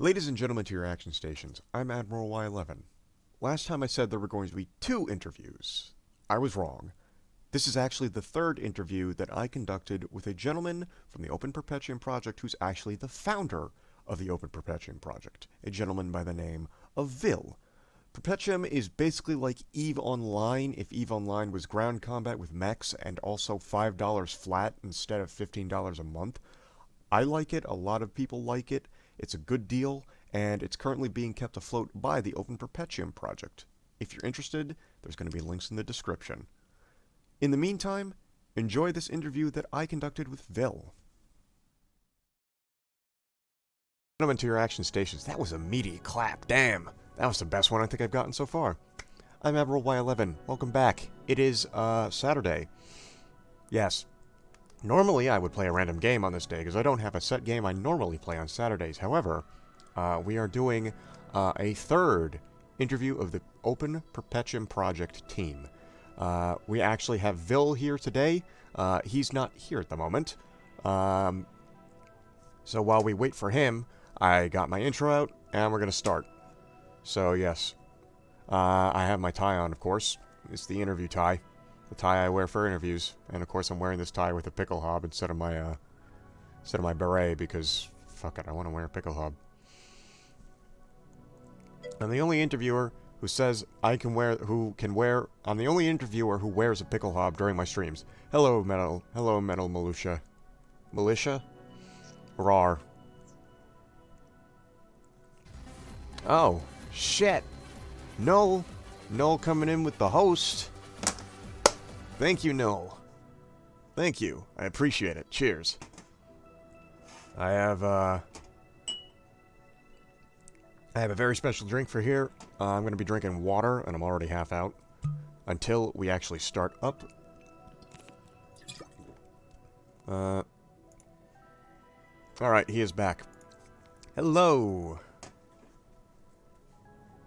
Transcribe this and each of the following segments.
Ladies and gentlemen to your action stations, I'm Admiral Y11. Last time I said there were going to be 2 interviews. I was wrong. This is actually the 3rd interview that I conducted with a gentleman from the Open Perpetuum Project who's actually the founder of the Open Perpetuum Project, a gentleman by the name of Ville. Perpetuum is basically like EVE Online if EVE Online was ground combat with mechs and also $5 flat instead of $15 a month. I like it, a lot of people like it. It's a good deal, and it's currently being kept afloat by the Open Perpetuum Project. If you're interested, there's going to be links in the description. In the meantime, enjoy this interview that I conducted with Ville. Gentlemen to your action stations, that was a meaty clap, damn! That was the best one I think I've gotten so far. I'm Admiral Y11, welcome back. It is, Saturday. Yes. Normally, I would play a random game on this day, because I don't have a set game I normally play on Saturdays. However, we are doing a 3rd interview of the Open Perpetuum Project team. We actually have Ville here today. He's not here at the moment. So while we wait for him, I got my intro out, and we're going to start. So, yes. I have my tie on, of course. It's the interview tie. The tie I wear for interviews, and of course I'm wearing this tie with a pickle hob instead of my beret because fuck it, I want to wear a pickle hob. I'm the only interviewer who says I'm the only interviewer who wears a pickle hob during my streams. Hello metal militia. Militia? Rawr. Oh, shit. Null coming in with the host. Thank you, Null. Thank you. I appreciate it. Cheers. I have a very special drink for here. I'm going to be drinking water, and I'm already half out. Until we actually start up. Alright, he is back. Hello.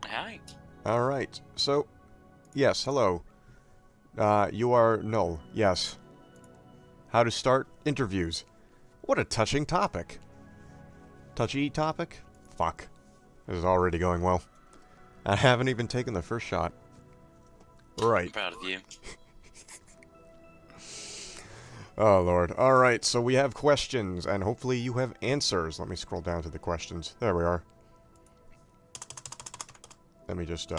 Hi. Alright, so, yes, hello. You are Null, yes. How to start interviews. What a touching topic. Touchy topic? Fuck. This is already going well. I haven't even taken the first shot. Right. I'm proud of you. Oh, Lord. Alright, so we have questions, and hopefully you have answers. Let me scroll down to the questions. There we are. Let me just,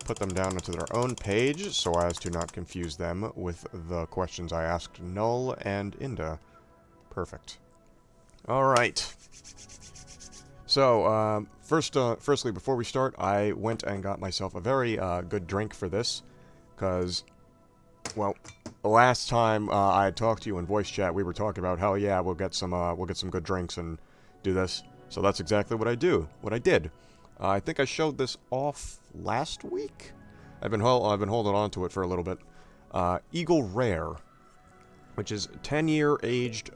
put them down onto their own page so as to not confuse them with the questions I asked Null and Inda. Perfect. Alright. So, firstly, before we start, I went and got myself a very good drink for this, because, well, the last time I talked to you in voice chat, we were talking about how, yeah, we'll get some good drinks and do this. So that's exactly what I did. I think I showed this off last week. I've been holding on to it for a little bit. Eagle Rare, which is 10-year aged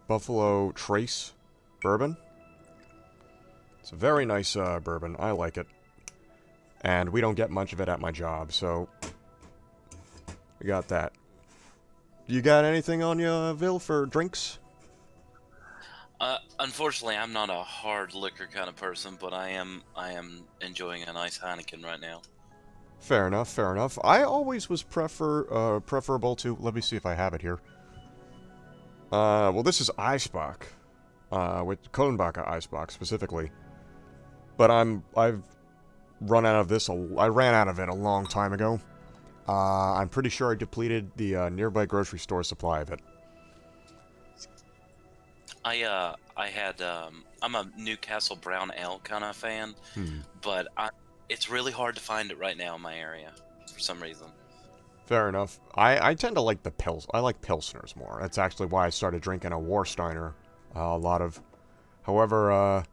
Buffalo Trace bourbon. It's a very nice bourbon. I like it, and we don't get much of it at my job, so we got that. You got anything on you, Ville, for drinks? Unfortunately, I'm not a hard liquor kind of person, but I am enjoying a nice Heineken right now. Fair enough, fair enough. I always was preferable to... Let me see if I have it here. Well, this is Eisbach. With Kronbacher Eisbach, specifically. But I've run out of this... I ran out of it a long time ago. I'm pretty sure I depleted the nearby grocery store supply of it. I'm a Newcastle Brown Ale kind of fan, but it's really hard to find it right now in my area, for some reason. Fair enough. I tend to like the I like Pilsners more. That's actually why I started drinking a Warsteiner a lot of. However,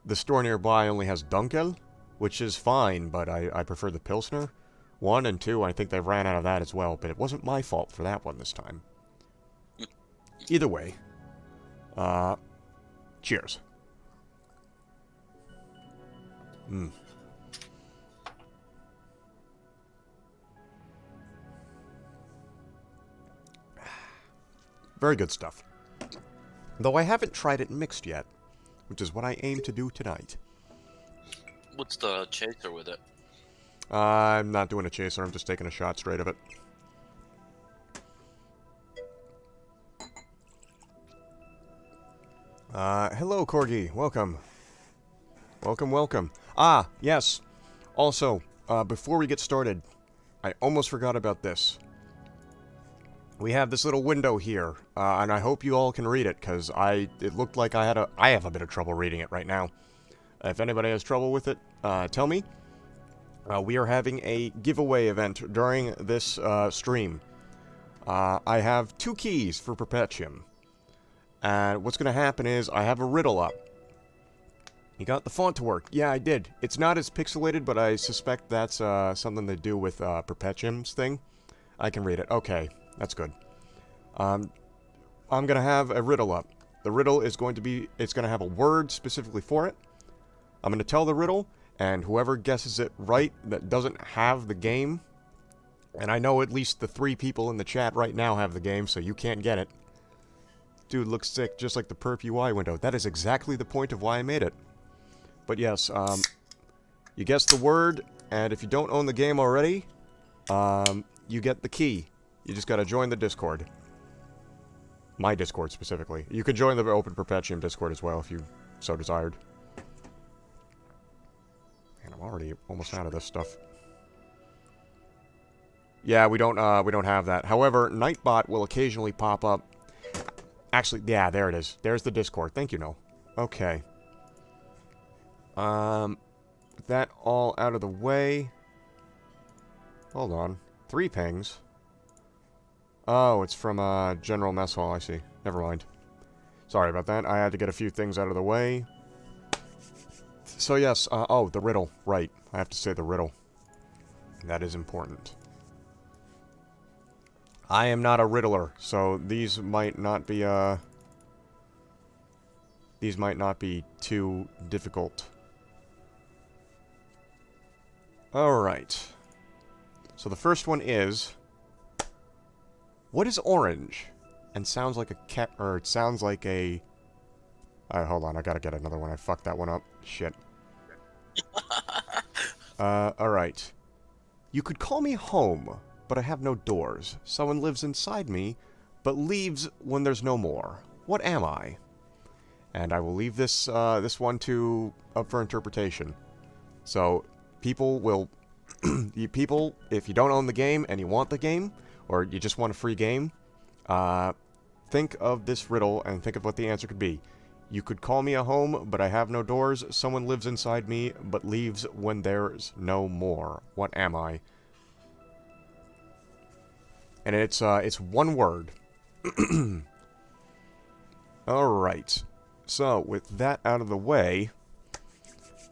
the store nearby only has Dunkel, which is fine, but I prefer the Pilsner. 1 and 2, I think they ran out of that as well, but it wasn't my fault for that one this time. Either way. Cheers. Very good stuff. Though I haven't tried it mixed yet. which is what I aim to do tonight. What's the chaser with it? I'm not doing a chaser, I'm just taking a shot straight of it. Hello, Corgi. Welcome. Welcome, welcome. Ah, yes. Also, before we get started, I almost forgot about this. We have this little window here, and I hope you all can read it, because it looked like I have a bit of trouble reading it right now. If anybody has trouble with it, tell me. We are having a giveaway event during this stream. I have 2 keys for Perpetuum. And what's going to happen is, I have a riddle up. You got the font to work? Yeah, I did. It's not as pixelated, but I suspect that's something to do with Perpetuum's thing. I can read it. Okay, that's good. I'm going to have a riddle up. The riddle is going to be, it's going to have a word specifically for it. I'm going to tell the riddle, and whoever guesses it right that doesn't have the game, and I know at least the 3 people in the chat right now have the game, so you can't get it. Dude, looks sick, just like the Perp UI window. That is exactly the point of why I made it. But yes, you guess the word, and if you don't own the game already, you get the key. You just gotta join the Discord. My Discord, specifically. You can join the Open Perpetuum Discord as well, if you so desired. Man, I'm already almost out of this stuff. Yeah, we don't have that. However, Nightbot will occasionally pop up. Actually, yeah, there it is. There's the Discord. Thank you, Noel. Okay. That all out of the way. Hold on. 3 pings. Oh, it's from, General Mess Hall, I see. Never mind. Sorry about that. I had to get a few things out of the way. So, yes, oh, the riddle. Right. I have to say the riddle. That is important. I am not a riddler, so these might not be too difficult. Alright. So the first one is, what is orange? And sounds like a cat, or it sounds like a... hold on, I gotta get another one. I fucked that one up. Shit. Alright. You could call me home, but I have no doors. Someone lives inside me, but leaves when there's no more. What am I? And I will leave this this one up for interpretation. So, people will... people, if you don't own the game and you want the game, or you just want a free game, think of this riddle and think of what the answer could be. You could call me a home, but I have no doors. Someone lives inside me, but leaves when there's no more. What am I? And it's one word. Alright. So, with that out of the way,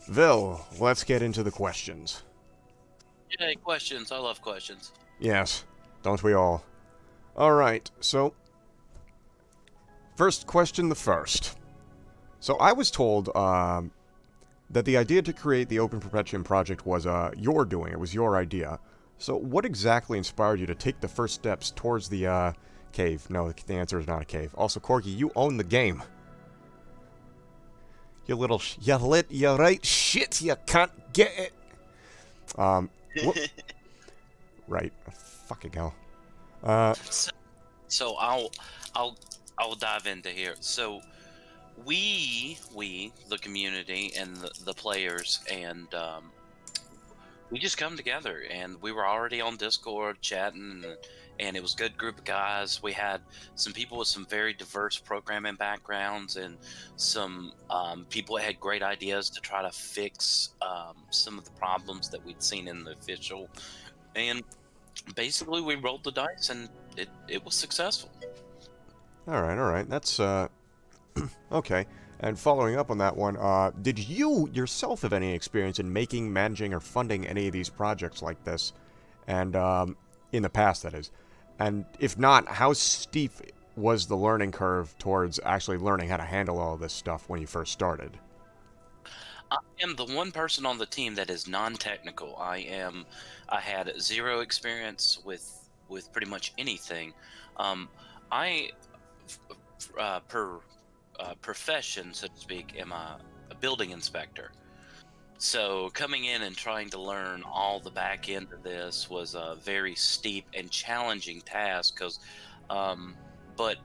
Ville, let's get into the questions. Yay, questions. I love questions. Yes, don't we all? Alright, so, first question the first. So, I was told, that the idea to create the Open Perpetuum Project was, your doing. It was your idea. So, what exactly inspired you to take the first steps towards the, cave? No, the answer is not a cave. Also, Corgi, you own the game. You little you right shit, you can't get it. Right. Fucking hell. So I'll dive into here. So we the community and the players, and we just come together, and we were already on Discord chatting, and it was a good group of guys. We had some people with some very diverse programming backgrounds, and some people that had great ideas to try to fix some of the problems that we'd seen in the official. And basically, we rolled the dice, and it was successful. Alright. That's, okay. And following up on that one, did you yourself have any experience in making, managing, or funding any of these projects like this? And, in the past, that is. And if not, how steep was the learning curve towards actually learning how to handle all of this stuff when you first started? I am the one person on the team that is non-technical. I had 0 experience with pretty much anything. Per profession, so to speak, am a building inspector. So coming in and trying to learn all the back end of this was a very steep and challenging task. But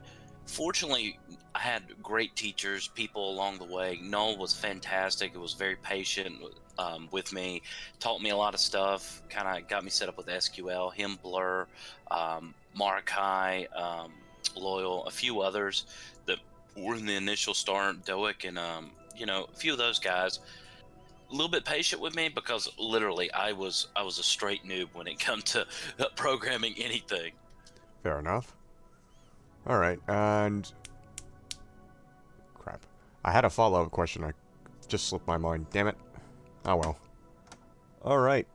fortunately, I had great teachers, people along the way. Noel was fantastic. It was very patient with me, taught me a lot of stuff. Kind of got me set up with SQL. Him, Blur, Markai, Loyal, a few others that were in the initial start. Doic, and a few of those guys a little bit patient with me because literally I was a straight noob when it comes to programming anything. Fair enough. Alright, and... Crap. I had a follow-up question. I just slipped my mind. Damn it. Oh well. Alright.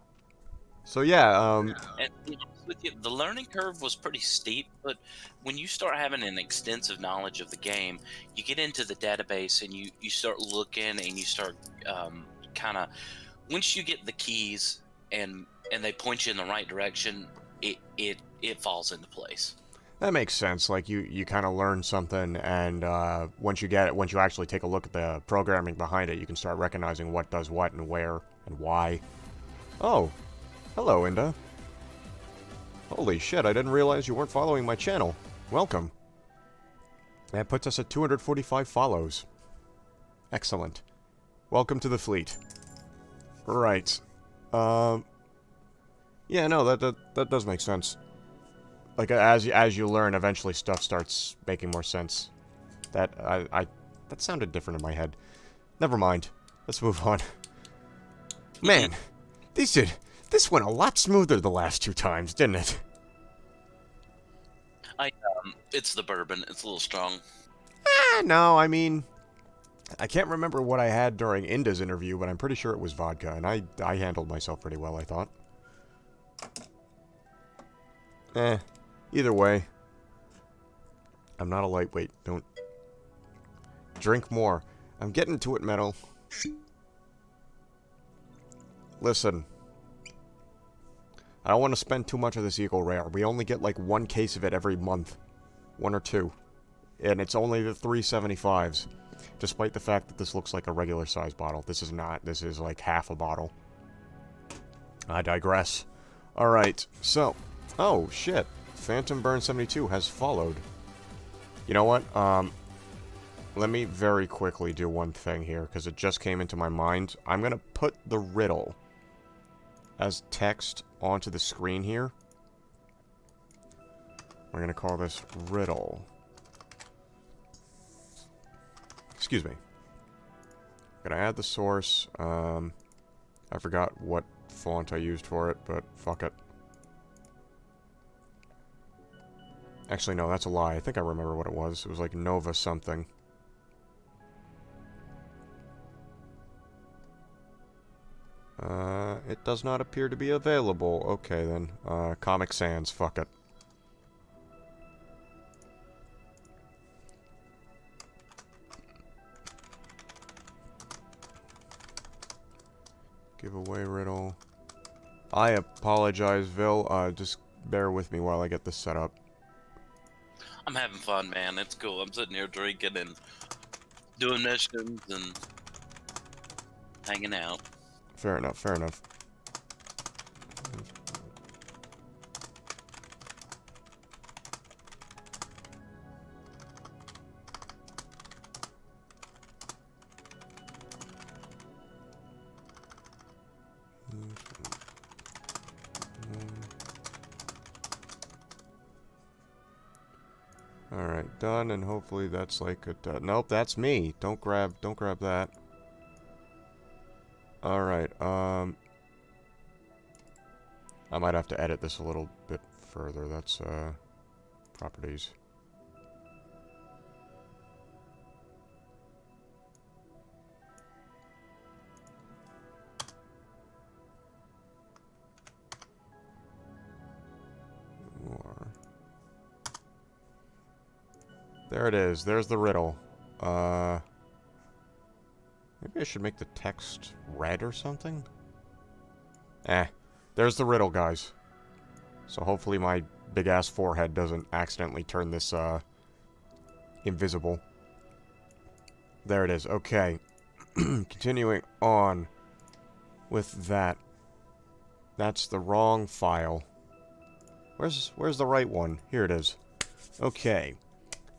So yeah, And to be honest with you, the learning curve was pretty steep, but when you start having an extensive knowledge of the game, you get into the database and you start looking and you start kind of, once you get the keys and they point you in the right direction, it falls into place. that makes sense. Like, you kind of learn something, and once you actually take a look at the programming behind it, you can start recognizing what does what and where and why. Oh, hello, Inda. Holy shit, I didn't realize you weren't following my channel. Welcome. That puts us at 245 follows. Excellent. Welcome to the fleet. Right. Yeah, no, that does make sense. Like, as you learn, eventually stuff starts making more sense. That sounded different in my head. Never mind. Let's move on. Man, this went a lot smoother the last 2 times, didn't it? It's the bourbon. It's a little strong. No, I mean, I can't remember what I had during Inda's interview, but I'm pretty sure it was vodka, and I handled myself pretty well, I thought. Either way. I'm not a lightweight. Don't drink more. I'm getting to it, Metal. Listen. I don't want to spend too much of this Eagle Rare. We only get like 1 case of it every month. 1 or 2. And it's only the 375s. Despite the fact that this looks like a regular size bottle. This is not. This is like half a bottle. I digress. Alright, so. Oh, shit. Phantom Burn 72 has followed. You know what? Let me very quickly do one thing here, because it just came into my mind. I'm going to put the riddle as text onto the screen here. We're going to call this riddle. Excuse me. I'm going to add the source. I forgot what font I used for it, but fuck it. Actually, no, that's a lie. I think I remember what it was. It was like Nova something. It does not appear to be available. Okay, then. Comic Sans. Fuck it. Giveaway riddle. I apologize, Ville. Just bear with me while I get this set up. I'm having fun, man. It's cool. I'm sitting here drinking and doing missions and hanging out. Fair enough, fair enough. Alright, done, and hopefully that's like a... nope, that's me. Don't grab that. Alright, I might have to edit this a little bit further. That's, properties. There it is. There's the riddle. Maybe I should make the text red or something? There's the riddle, guys. So hopefully my big-ass forehead doesn't accidentally turn this, invisible. There it is. Okay. Continuing on with that. That's the wrong file. Where's the right one? Here it is. Okay.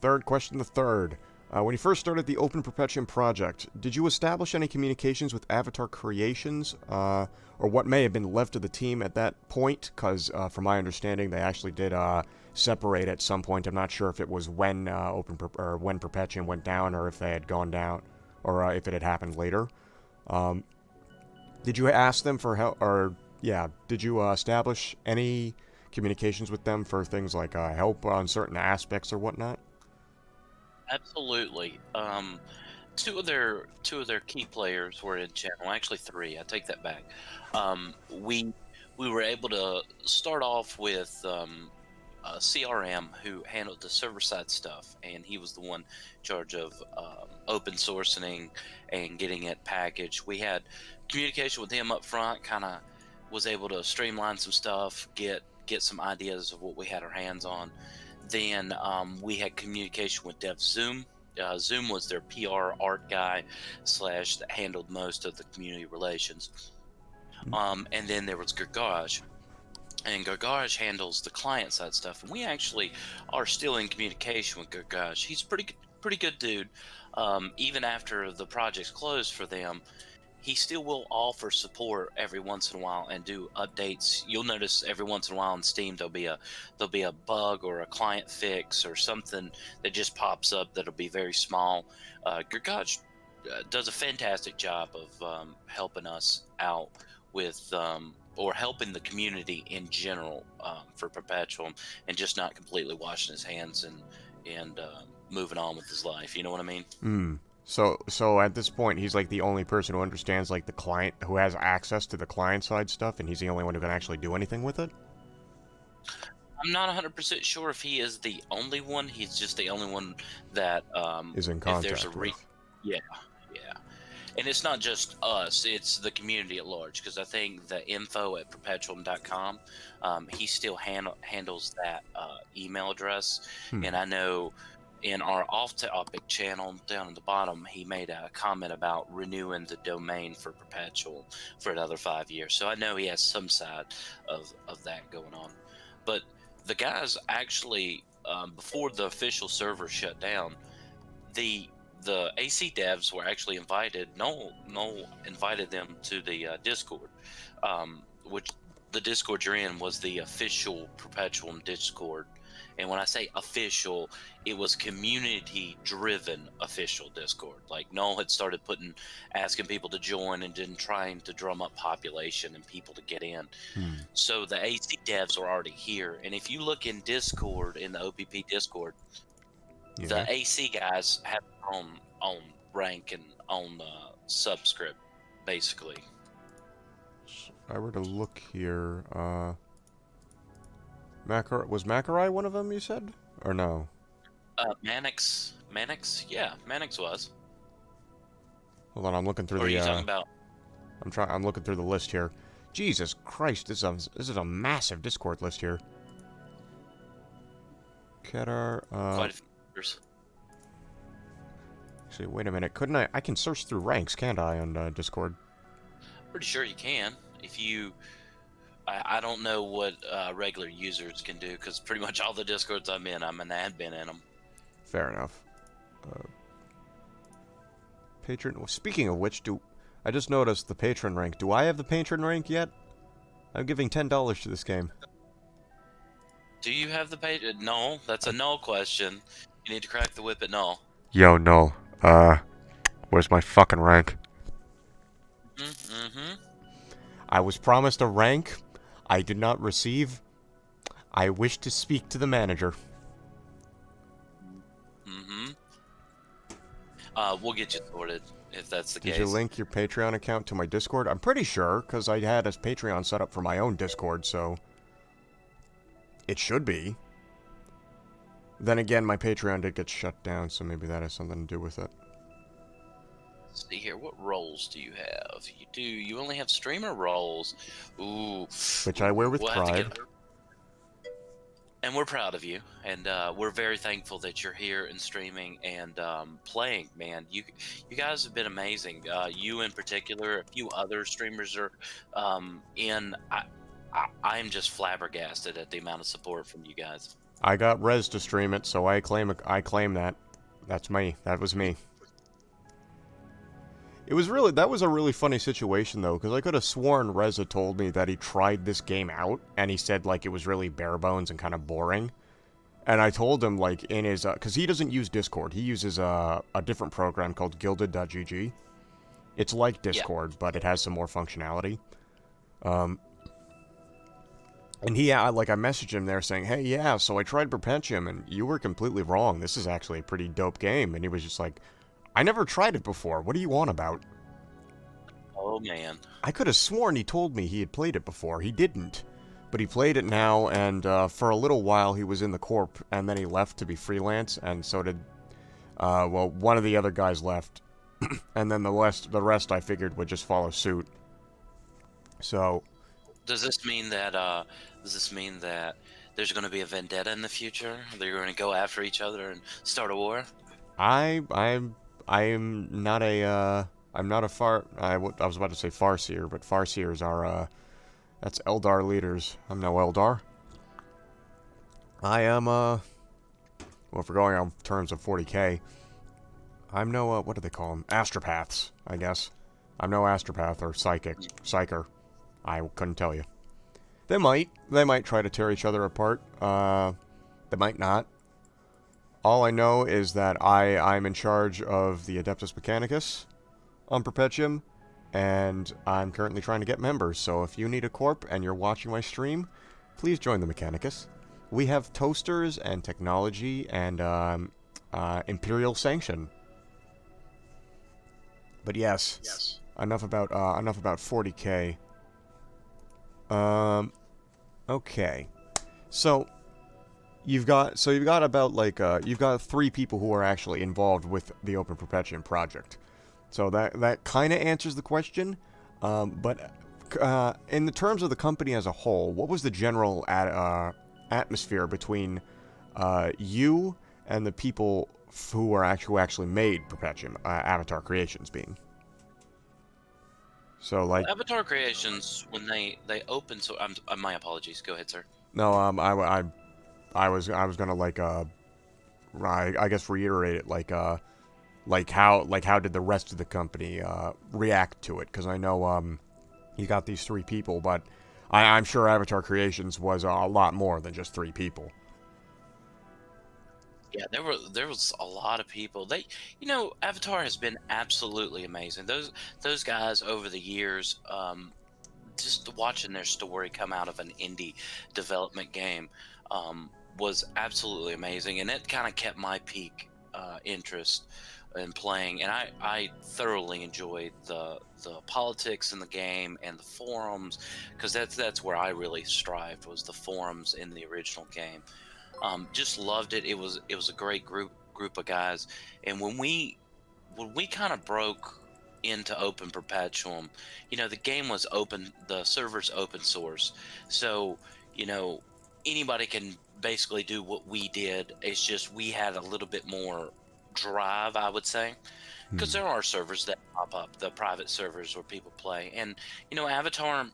Third question, the third. When you first started the Open Perpetuum Project, did you establish any communications with Avatar Creations, or what may have been left of the team at that point? Because, from my understanding, they actually did separate at some point. I'm not sure if it was when when Perpetuum went down, or if they had gone down, or if it had happened later. Did you ask them for help, or did you establish any communications with them for things like help on certain aspects or whatnot? Absolutely. Two of their key players were in channel. Actually, three. I take that back. We were able to start off with a CRM who handled the server side stuff, and he was the one in charge of open sourcing and getting it packaged. We had communication with him up front. Kind of was able to streamline some stuff, get some ideas of what we had our hands on. Then we had communication with Dev Zoom. Zoom was their PR art guy / that handled most of the community relations. And then there was Gargage. And Gargage handles the client side stuff. And we actually are still in communication with Gargage. He's pretty good dude. Even after the project's closed for them, he still will offer support every once in a while and do updates. You'll notice every once in a while on Steam there'll be a bug or a client fix or something that just pops up that'll be very small. Gargaj does a fantastic job of helping us out with or helping the community in general for Perpetuum, and just not completely washing his hands and moving on with his life. You know what I mean? So at this point, he's like the only person who understands like the client, who has access to the client side stuff, and he's the only one who can actually do anything with it? I'm not 100% sure if he is the only one. He's just the only one that Is in if contact there's a with. yeah, yeah. And it's not just us, it's the community at large, because I think the info at perpetuum.com, he still handles that email address. And I know in our off-topic channel down at the bottom, he made a comment about renewing the domain for Perpetual for another 5 years. So I know he has some side of that going on. But the guys actually, before the official server shut down, the AC devs were actually invited. Noel invited them to the Discord, which the Discord you're in was the official Perpetuum Discord. And when I say official, it was community-driven official Discord. Like Noel had started asking people to join and then trying to drum up population and people to get in. So the AC devs are already here. And if you look in Discord, in the OPP Discord, the AC guys have their own rank and own subscript, basically. So if I were to look here, was Macarai one of them, you said? Or no? Mannix, yeah, Mannix was. Hold on, I'm looking through Or are you talking about? I'm looking through the list here. Jesus Christ, this is a massive Discord list here. Kedar, Quite a few years. Actually, wait a minute. Couldn't I can search through ranks, can't I, on Discord? Pretty sure you can. If you... I don't know what regular users can do, because pretty much all the Discords I'm in, I'm an admin in them. Fair enough. Patron... Well, speaking of which, I just noticed the patron rank. Do I have the patron rank yet? I'm giving $10 to this game. Do you have the patron? No, that's a no question. You need to crack the whip at no. Yo, no. Where's my fucking rank? I was promised a rank I did not receive. I wish to speak to the manager. We'll get you sorted, if that's the case. Did you link your Patreon account to my Discord? I'm pretty sure, because I had a Patreon set up for my own Discord, so... It should be. Then again, my Patreon did get shut down, so maybe that has something to do with it. Let's see here, what roles do you have? You only have streamer roles. Ooh. Which I wear with pride. and we're proud of you, and we're very thankful that you're here and streaming and playing. Man, you guys have been amazing. You in particular, a few other streamers are in. I'm just flabbergasted at the amount of support from you guys. I got Rez to stream it, so I claim that. That's me. That was me. That was a really funny situation, though, because I could have sworn Reza told me that he tried this game out, and he said, like, it was really bare bones and kind of boring. And I told him, like, in his, because he doesn't use Discord, he uses a different program called Gilded.gg. It's like Discord, but it has some more functionality. And he, I messaged him there saying, hey, yeah, so I tried Perpetuum, and you were completely wrong. This is actually a pretty dope game. And he was just like, I never tried it before. What are you on about? Oh, man. I could have sworn he told me he had played it before. He didn't. But he played it now, and for a little while he was in the Corp, and then he left to be freelance, and so did, well, one of the other guys left. And then the rest I figured would just follow suit. So... Does this mean that there's going to be a vendetta in the future? They're going to go after each other and start a war? I'm not a I was about to say Farseer, but Farseers are that's Eldar leaders. I'm no Eldar. I am well, if we're going on terms of 40k, I'm no what do they call them? Astropaths, I guess. I'm no astropath or psyker. I couldn't tell you. They might try to tear each other apart. They might not. All I know is that I'm in charge of the Adeptus Mechanicus on Perpetuum, and I'm currently trying to get members, so if you need a corp and you're watching my stream, please join the Mechanicus. We have toasters and technology and Imperial Sanction. But yes. Enough about 40k. Okay. So you've got about you've got 3 people who are actually involved with the Open Perpetuum Project. So that kind of answers the question. But in the terms of the company as a whole, what was the general atmosphere between you and the people who actually made Perpetuum, Avatar Creations being? So, like... Avatar Creations, when they opened... So, my apologies. Go ahead, sir. No, I was gonna, I guess reiterate it, how did the rest of the company, react to it? Because I know, you got these 3 people, but I'm sure Avatar Creations was a lot more than just 3 people. Yeah, there was a lot of people. Avatar has been absolutely amazing. Those guys over the years, just watching their story come out of an indie development game, was absolutely amazing, and it kind of kept my peak interest in playing. And I thoroughly enjoyed the politics in the game and the forums, because that's where I really strived, was the forums in the original game. Just loved it. It was a great group of guys. And when we kind of broke into Open Perpetuum, the game was open, the server's open source, so anybody can basically do what we did. It's just we had a little bit more drive, I would say, because there are servers that pop up, the private servers where people play, and Avatar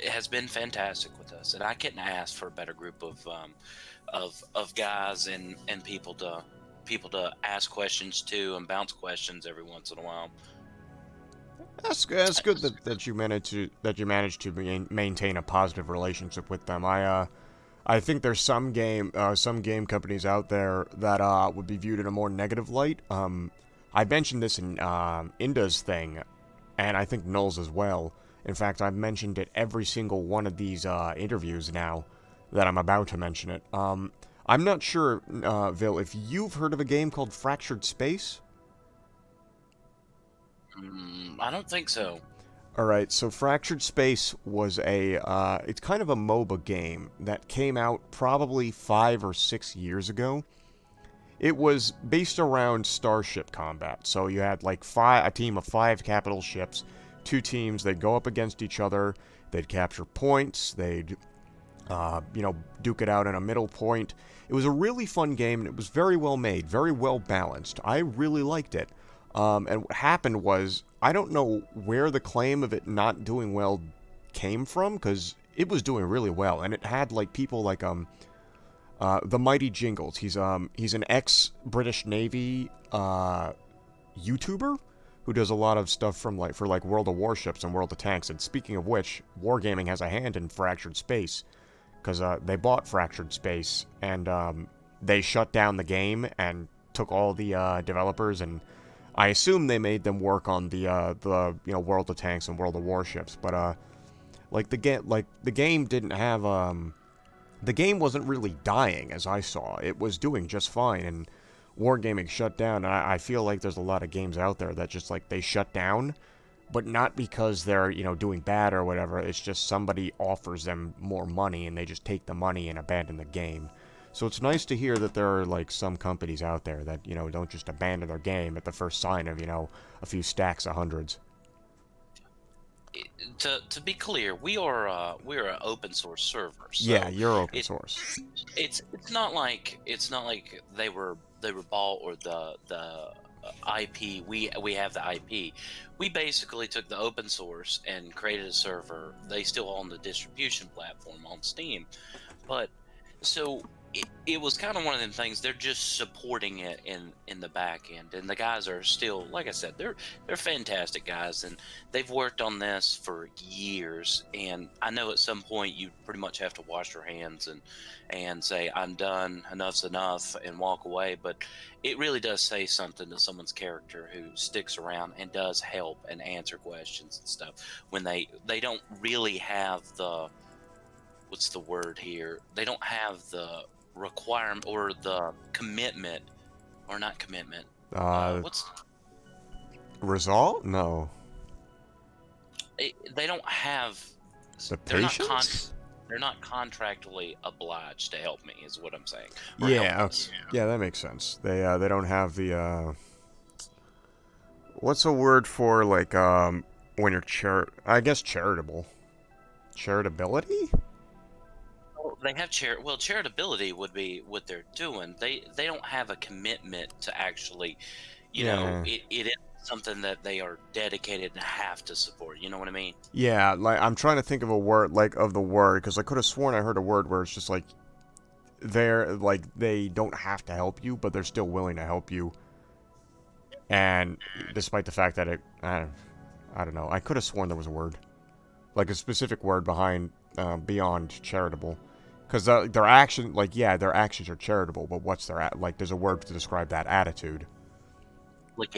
has been fantastic with us, and I couldn't ask for a better group of guys and people to ask questions to and bounce questions every once in a while. That's good that you managed to maintain a positive relationship with them. I think there's some game companies out there that would be viewed in a more negative light. I mentioned this in Inda's thing, and I think Null's as well. In fact, I've mentioned it every single one of these interviews now that I'm about to mention it. I'm not sure, Ville, if you've heard of a game called Fractured Space? I don't think so. Alright, so Fractured Space was it's kind of a MOBA game that came out probably 5 or 6 years ago. It was based around starship combat, so you had a team of 5 capital ships, 2 teams, they'd go up against each other, they'd capture points, they'd you know, duke it out in a middle point. It was a really fun game, and it was very well made, very well balanced. I really liked it. And what happened was, I don't know where the claim of it not doing well came from, because it was doing really well, and it had like people like the Mighty Jingles. He's an ex-British Navy YouTuber who does a lot of stuff from like for like World of Warships and World of Tanks. And speaking of which, Wargaming has a hand in Fractured Space, because they bought Fractured Space, and they shut down the game and took all the developers, and I assume they made them work on the you know, World of Tanks and World of Warships. But like the game didn't have the game wasn't really dying as I saw. It was doing just fine, and Wargaming shut down. And I feel like there's a lot of games out there that just like they shut down, but not because they're, you know, doing bad or whatever. It's just somebody offers them more money and they just take the money and abandon the game. So it's nice to hear that there are like some companies out there that, you know, don't just abandon their game at the first sign of, you know, a few stacks of hundreds. To be clear, we're an open source server. So Yeah, you're open source. It's not like they were bought, or the IP. We have the IP. We basically took the open source and created a server. They still own the distribution platform on Steam, but so it was kind of one of them things. They're just supporting it in the back end, and the guys are still, like I said, they're fantastic guys, and they've worked on this for years. And I know at some point you pretty much have to wash your hands and say, I'm done, enough's enough, and walk away. But it really does say something to someone's character who sticks around and does help and answer questions and stuff when they don't really have the, what's the word here? They don't have the requirement or the commitment, or not commitment. What's result? No. They don't have The patience? They're not contractually obliged to help me, is what I'm saying. Yeah, okay. Yeah, that makes sense. They don't have the what's a word for like when you're I guess charitable. Charitability? They have charitability would be what they're doing. They don't have a commitment to actually, you know, it is something that they are dedicated and have to support. You know what I mean? Yeah, like I'm trying to think of a word, like of the word, because I could have sworn I heard a word where it's just like they don't have to help you, but they're still willing to help you. And despite the fact that I don't know, I could have sworn there was a word, like a specific word behind beyond charitable. Because their action, like, yeah, their actions are charitable, but what's their, like, there's a word to describe that attitude.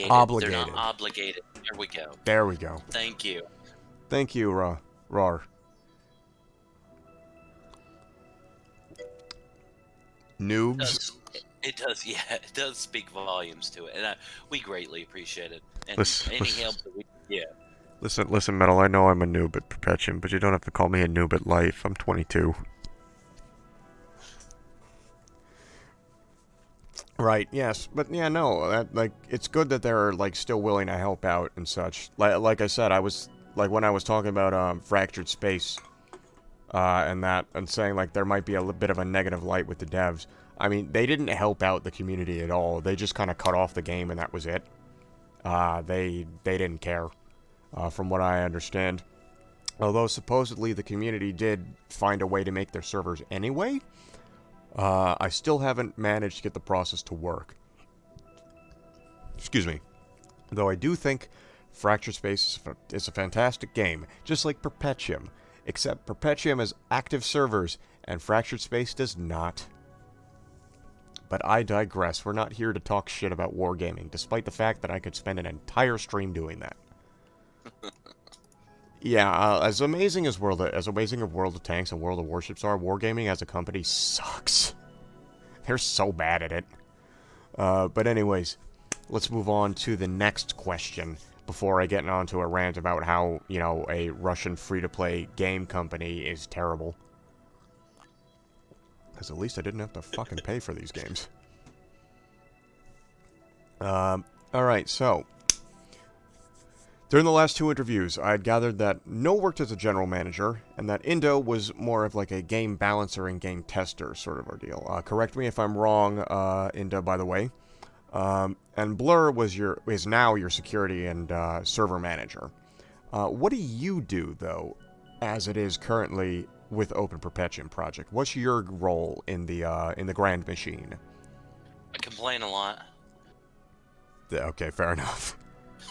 Obligated. They're not obligated. There we go. There we go. Thank you. Thank you, Rar. Noobs. It does, yeah, it does speak volumes to it, and we greatly appreciate it. And any help that we can get. Listen, Metal, I know I'm a noob at Perpetuum, but you don't have to call me a noob at life. I'm 22. Right, yes, but yeah, no, that, like, it's good that they're, like, still willing to help out and such. Like I said, I was, like, when I was talking about, Fractured Space, and saying, like, there might be a bit of a negative light with the devs, I mean, they didn't help out the community at all. They just kind of cut off the game, and that was it. They didn't care, from what I understand. Although, supposedly, the community did find a way to make their servers anyway. I still haven't managed to get the process to work. Excuse me. Though I do think Fractured Space is a fantastic game, just like Perpetuum, except Perpetuum has active servers, and Fractured Space does not. But I digress. We're not here to talk shit about wargaming, despite the fact that I could spend an entire stream doing that. Yeah, as amazing as World of Tanks and World of Warships are, Wargaming as a company sucks. They're so bad at it. But anyways, let's move on to the next question before I get onto a rant about how, you know, a Russian free-to-play game company is terrible. Because at least I didn't have to fucking pay for these games. Alright, so During the last 2 interviews, I had gathered that No worked as a general manager, and that Indo was more of like a game balancer and game tester sort of ordeal. Correct me if I'm wrong, Indo, by the way. And Blur is now your security and server manager. What do you do, though, as it is currently with Open Perpetuum Project? What's your role in the Grand Machine? I complain a lot. Yeah, okay, fair enough.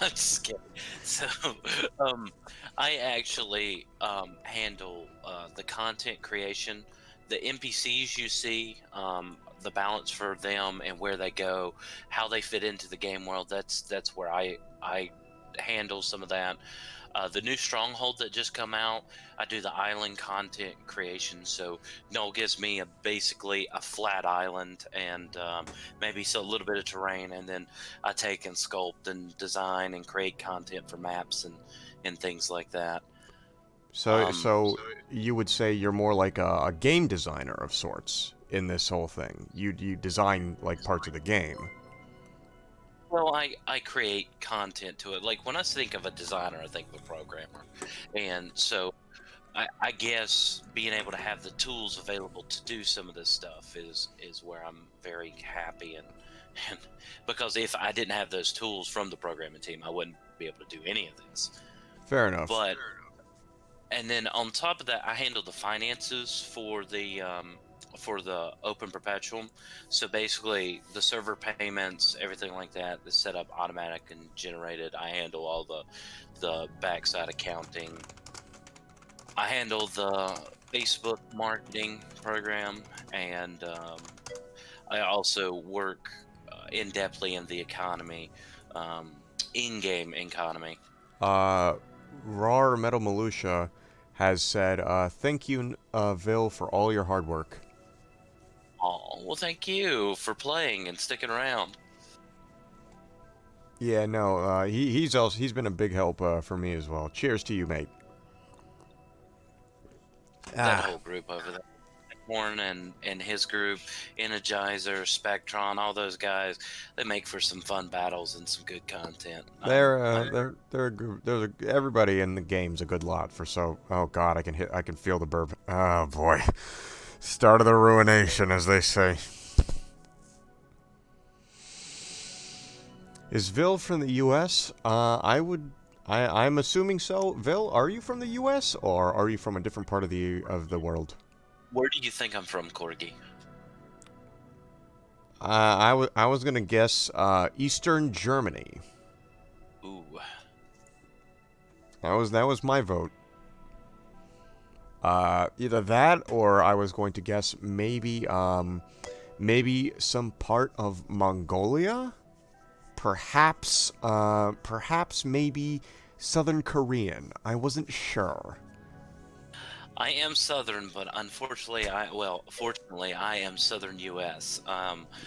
I'm just kidding. So, I actually handle the content creation, the NPCs you see, the balance for them and where they go, how they fit into the game world. That's where I handle some of that. The new stronghold that just come out, I do the island content creation. So Noel gives me basically a flat island and maybe a little bit of terrain, and then I take and sculpt and design and create content for maps and things like that. So you would say you're more like a game designer of sorts in this whole thing. You design like parts of the game. Well, I create content to it. Like when I think of a designer, I think of a programmer. And so I guess being able to have the tools available to do some of this stuff is where I'm very happy and because if I didn't have those tools from the programming team, I wouldn't be able to do any of this. Fair enough. But and then on top of that, I handle the finances for the Open Perpetuum. So basically, the server payments, everything like that, is set up automatic and generated. I handle all the backside accounting. I handle the Facebook marketing program, and I also work in-depthly in the economy, in-game economy. Rar Metal Militia has said, thank you, Ville, for all your hard work. Oh, well, thank you for playing and sticking around. Yeah, no, he's been a big help for me as well. Cheers to you, mate. That whole group over there. Horn and his group, Energizer, Spectron, all those guys, they make for some fun battles and some good content. They're a group. Everybody in the game's a good lot for so. Oh God, I can feel the burp. Oh boy, start of the ruination, as they say. Is Ville from the U.S.? I'm assuming so. Ville, are you from the U.S. or are you from a different part of the world? Where do you think I'm from, Corgi? I was gonna guess Eastern Germany. Ooh. That was my vote. Either that or I was going to guess maybe some part of Mongolia. Perhaps maybe Southern Korean. I wasn't sure. I am Southern, but unfortunately, fortunately, I am Southern U.S.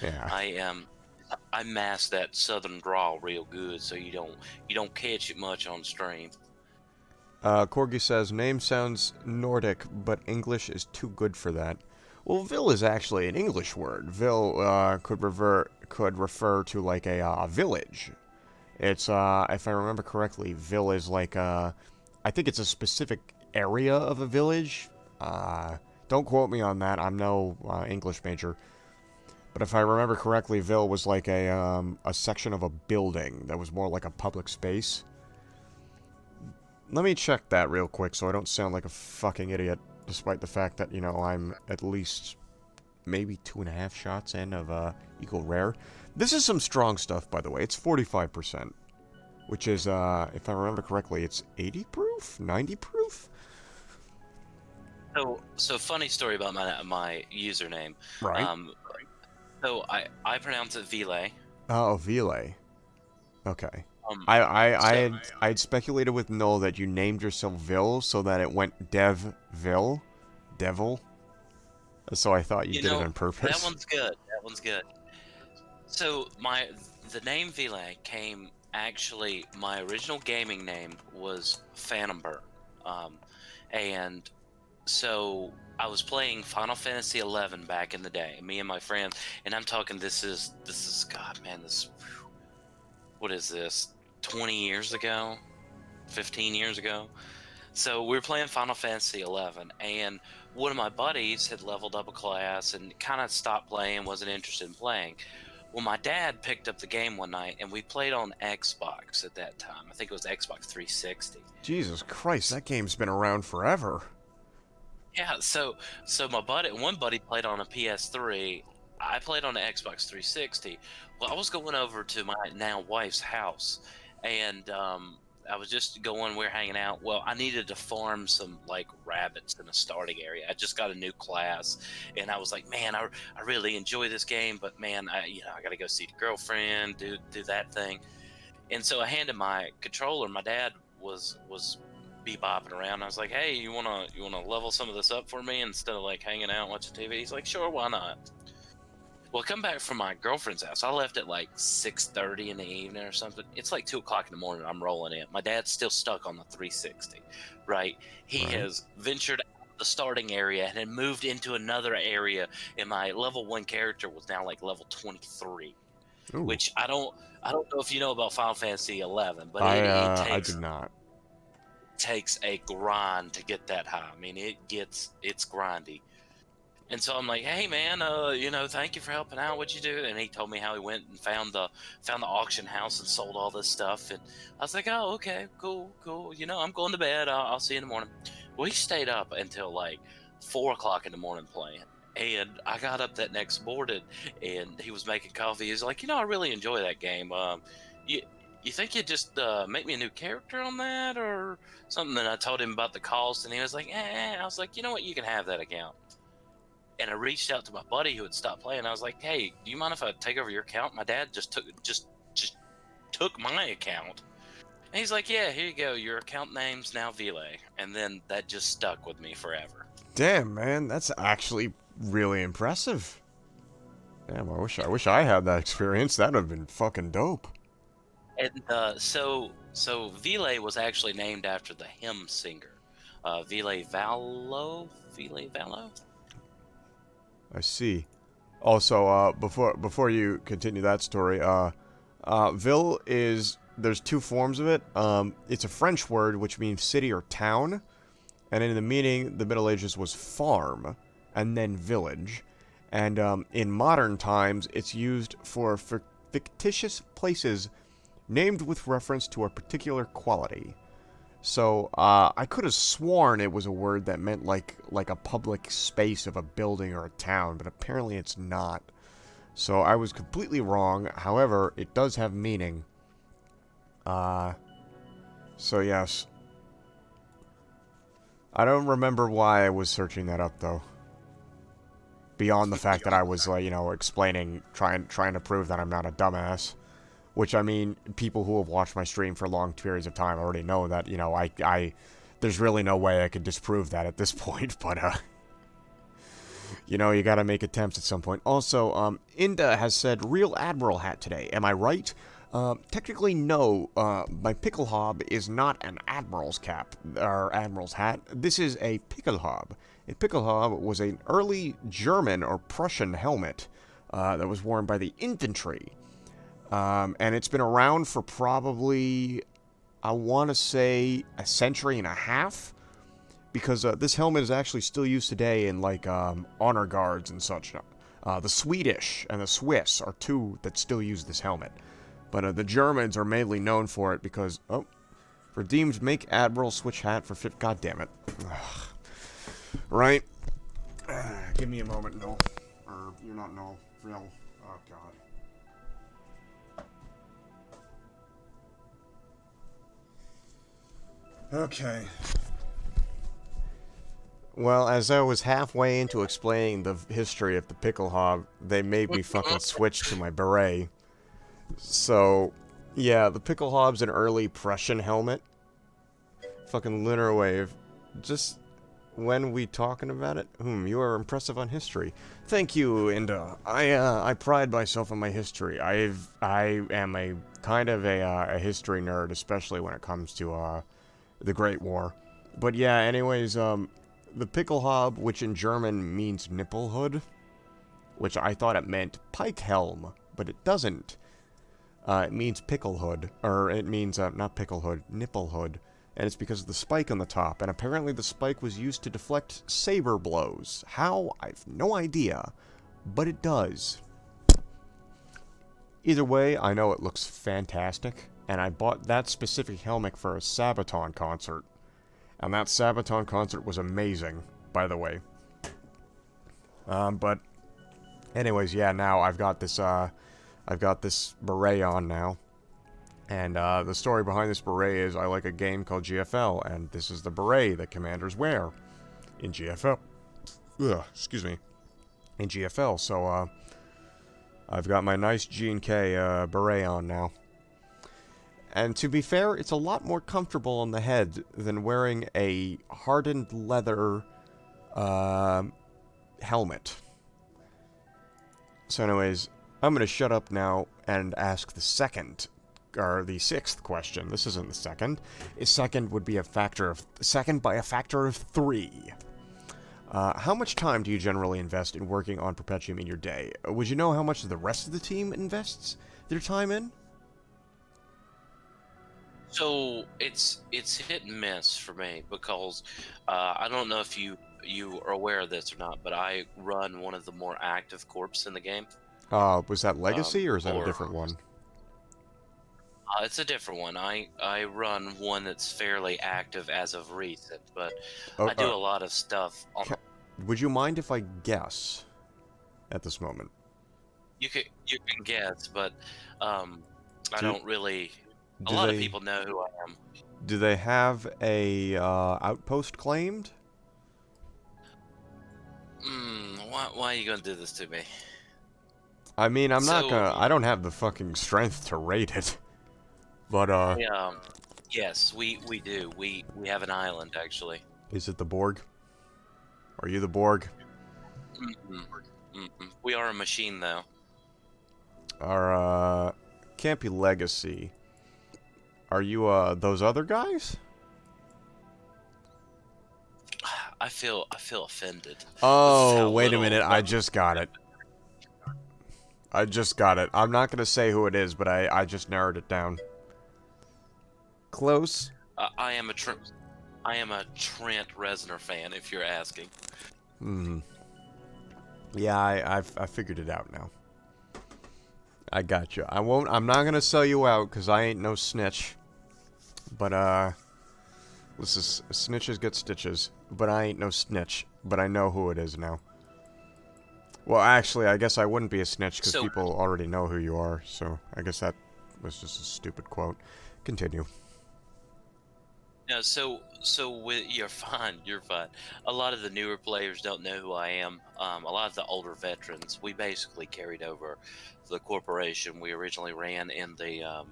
Yeah. I mask that Southern drawl real good, so you don't catch it much on stream. Corgi says, name sounds Nordic, but English is too good for that. Well, Ville is actually an English word. Ville could refer to like a village. It's if I remember correctly, Ville is like I think it's a specific area of a village. Don't quote me on that. I'm no English major. But if I remember correctly, Ville was like a section of a building that was more like a public space. Let me check that real quick so I don't sound like a fucking idiot, despite the fact that, you know, I'm at least maybe 2.5 shots in of equal rare. This is some strong stuff, by the way. It's 45%, which is, if I remember correctly, it's 80 proof? 90 proof? So funny story about my username. Right. So I pronounce it Ville. Oh, Ville. Okay. I had speculated with Noel that you named yourself Ville so that it went Devil. So I thought you did it on purpose. That one's good. That one's good. So the name Ville came actually. My original gaming name was Phantomber, and so I was playing Final Fantasy XI back in the day. Me and my friends, and I'm talking. This is God, man. What is this? 20 years ago. 15 years ago. So we were playing Final Fantasy 11, and one of my buddies had leveled up a class and kind of stopped playing, wasn't interested in playing. Well, my dad picked up the game one night, and we played on Xbox at that time. I think it was Xbox 360. Jesus Christ, that game's been around forever. Yeah, so one buddy played on a PS3. I played on the Xbox 360. Well, I was going over to my now wife's house, and I was just going. We are hanging out. Well, I needed to farm some like rabbits in a starting area. I just got a new class, and I was like, man, I really enjoy this game, but man, I got to go see the girlfriend, do that thing. And so I handed my controller. My dad was bebopping around. I was like, hey, you wanna level some of this up for me instead of like hanging out watching TV? He's like, sure, why not? Well, I come back from my girlfriend's house. I left at like 6:30 in the evening or something. It's like 2 o'clock in the morning. I'm rolling in. My dad's still stuck on the 360, right? He has ventured out of the starting area and had moved into another area, and my level 1 character was now like level 23. Ooh. Which I don't know if you know about Final Fantasy 11, but I did not. takes a grind to get that high. I mean, it's grindy. And so I'm like, hey man, thank you for helping out. What'd you do? And he told me how he went and found the auction house and sold all this stuff. And I was like, oh, okay, cool. I'm going to bed. I'll see you in the morning. Well, he stayed up until like 4 o'clock in the morning playing. And I got up that next morning, and he was making coffee. He's like, I really enjoy that game. You think you'd just make me a new character on that or something? And I told him about the cost, and he was like, I was like, you know what? You can have that account. And I reached out to my buddy who had stopped playing. I was like, hey, do you mind if I take over your account? My dad just took my account. And he's like, yeah, here you go. Your account name's now Ville. And then that just stuck with me forever. Damn, man, that's actually really impressive. Damn, I wish I had that experience. That'd have been fucking dope. And so Ville was actually named after the hymn singer, Ville Valo. I see. Also, before you continue that story, Ville there's 2 forms of it. It's a French word which means city or town, and in the meaning, the Middle Ages was farm, and then village. And in modern times, it's used for fictitious places named with reference to a particular quality. So, I could have sworn it was a word that meant like a public space of a building or a town, but apparently it's not. So I was completely wrong. However, it does have meaning. So yes. I don't remember why I was searching that up, though. Beyond the fact that I was, explaining, trying to prove that I'm not a dumbass. Which, I mean, people who have watched my stream for long periods of time already know that, there's really no way I could disprove that at this point, but, you gotta make attempts at some point. Also, Inda has said, real Admiral hat today. Am I right? Technically, no. My pickle hob is not an Admiral's cap, or Admiral's hat. This is a pickle hob. A pickle hob was an early German or Prussian helmet, that was worn by the infantry. And it's been around for probably, I want to say, a century and a half. Because this helmet is actually still used today in, honor guards and such. The Swedish and the Swiss are 2 that still use this helmet. But the Germans are mainly known for it because, redeemed make Admiral switch hat for God damn it. Ugh. Right? Give me a moment, no. Or, you're not no. Real. Oh, God. Okay. Well, as I was halfway into explaining the history of the pickle hob, they made me fucking switch to my beret. So, yeah, the pickle hob's an early Prussian helmet. Fucking lunar wave. Just when we talking about it? You are impressive on history. Thank you, Inda. I pride myself on my history. I am a kind of a history nerd, especially when it comes to the Great War. But yeah, anyways, the pickle hob, which in German means nipple hood, which I thought it meant pike helm, but it doesn't. It means pickle hood, or it means, not pickle hood, nipple hood. And it's because of the spike on the top, and apparently the spike was used to deflect saber blows. How? I've no idea, but it does. Either way, I know it looks fantastic, and I bought that specific helmet for a Sabaton concert. And that Sabaton concert was amazing, by the way. But anyways, yeah, now I've got this beret on now. And the story behind this beret is I like a game called GFL, and this is the beret that commanders wear in GFL. Ugh, excuse me. In GFL, so I've got my nice G&K beret on now. And to be fair, it's a lot more comfortable on the head than wearing a hardened leather helmet. So anyways, I'm going to shut up now and ask the sixth question. This isn't the second. A second would be second by a factor of 3. How much time do you generally invest in working on Perpetuum in your day? Would you know how much the rest of the team invests their time in? So it's hit and miss for me because I don't know if you are aware of this or not, but I run one of the more active corps in the game. Was that Legacy or is that a different one? It's a different one. I run one that's fairly active as of recent, but I do a lot of stuff. Would you mind if I guess at this moment? You can guess, but I don't really. A lot of people know who I am. Do they have a outpost claimed? Why are you gonna do this to me? I mean, I'm not gonna. I don't have the fucking strength to raid it. But yes, we do. We have an island actually. Is it the Borg? Are you the Borg? We are a machine though. Can't be Legacy. Are you those other guys? I feel offended. Oh, wait a minute. I just got it. I'm not gonna say who it is, but I just narrowed it down. Close. I am a Trent Reznor fan, if you're asking. Yeah, I figured it out now. I got you. I'm not gonna sell you out because I ain't no snitch. But snitches get stitches. But I ain't no snitch. But I know who it is now. Well, actually, I guess I wouldn't be a snitch because people already know who you are. So I guess that was just a stupid quote. Continue. No, you're fine. You're fine. A lot of the newer players don't know who I am. A lot of the older veterans, we basically carried over the corporation we originally ran in the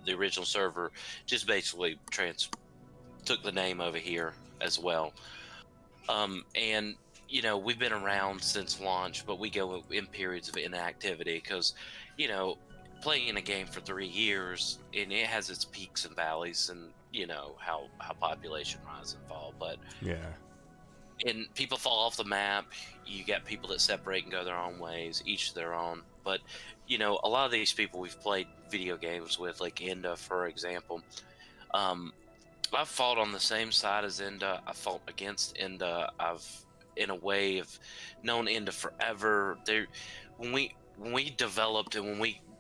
original server. Just basically took the name over here as well. And you know, we've been around since launch, but we go in periods of inactivity because, you know, playing a game for 3 years, and it has its peaks and valleys, and you know how population rise and fall. But yeah, and people fall off the map. You get people that separate and go their own ways, each their own. But you know, a lot of these people we've played video games with, like Enda, for example. I've fought on the same side as Enda. I fought against Enda. I've, in a way, have known Enda forever. When we developed and when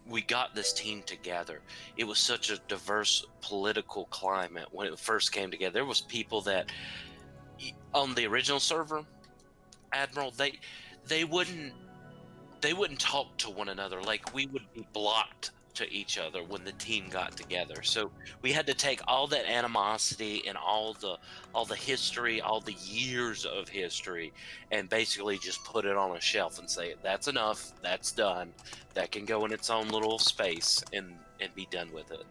we got this team together, it was such a diverse political climate when it first came together. There was people that on the original server, Admiral, they wouldn't talk to one another. Like, we would be blocked to each other when the team got together. So we had to take all that animosity and all the history, all the years of history, and basically just put it on a shelf and say, that's enough, that's done, that can go in its own little space and be done with it.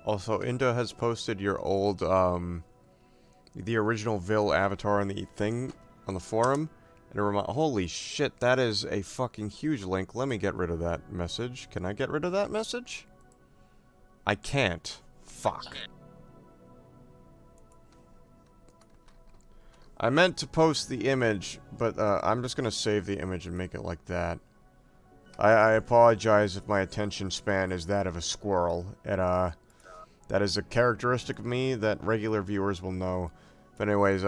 Also, Inda has posted your old the original Ville avatar on the thing on the forum. And holy shit, that is a fucking huge link. Let me get rid of that message. Can I get rid of that message? I can't. Fuck. I meant to post the image, but I'm just gonna save the image and make it like that. I apologize if my attention span is that of a squirrel. That is a characteristic of me that regular viewers will know. But anyways,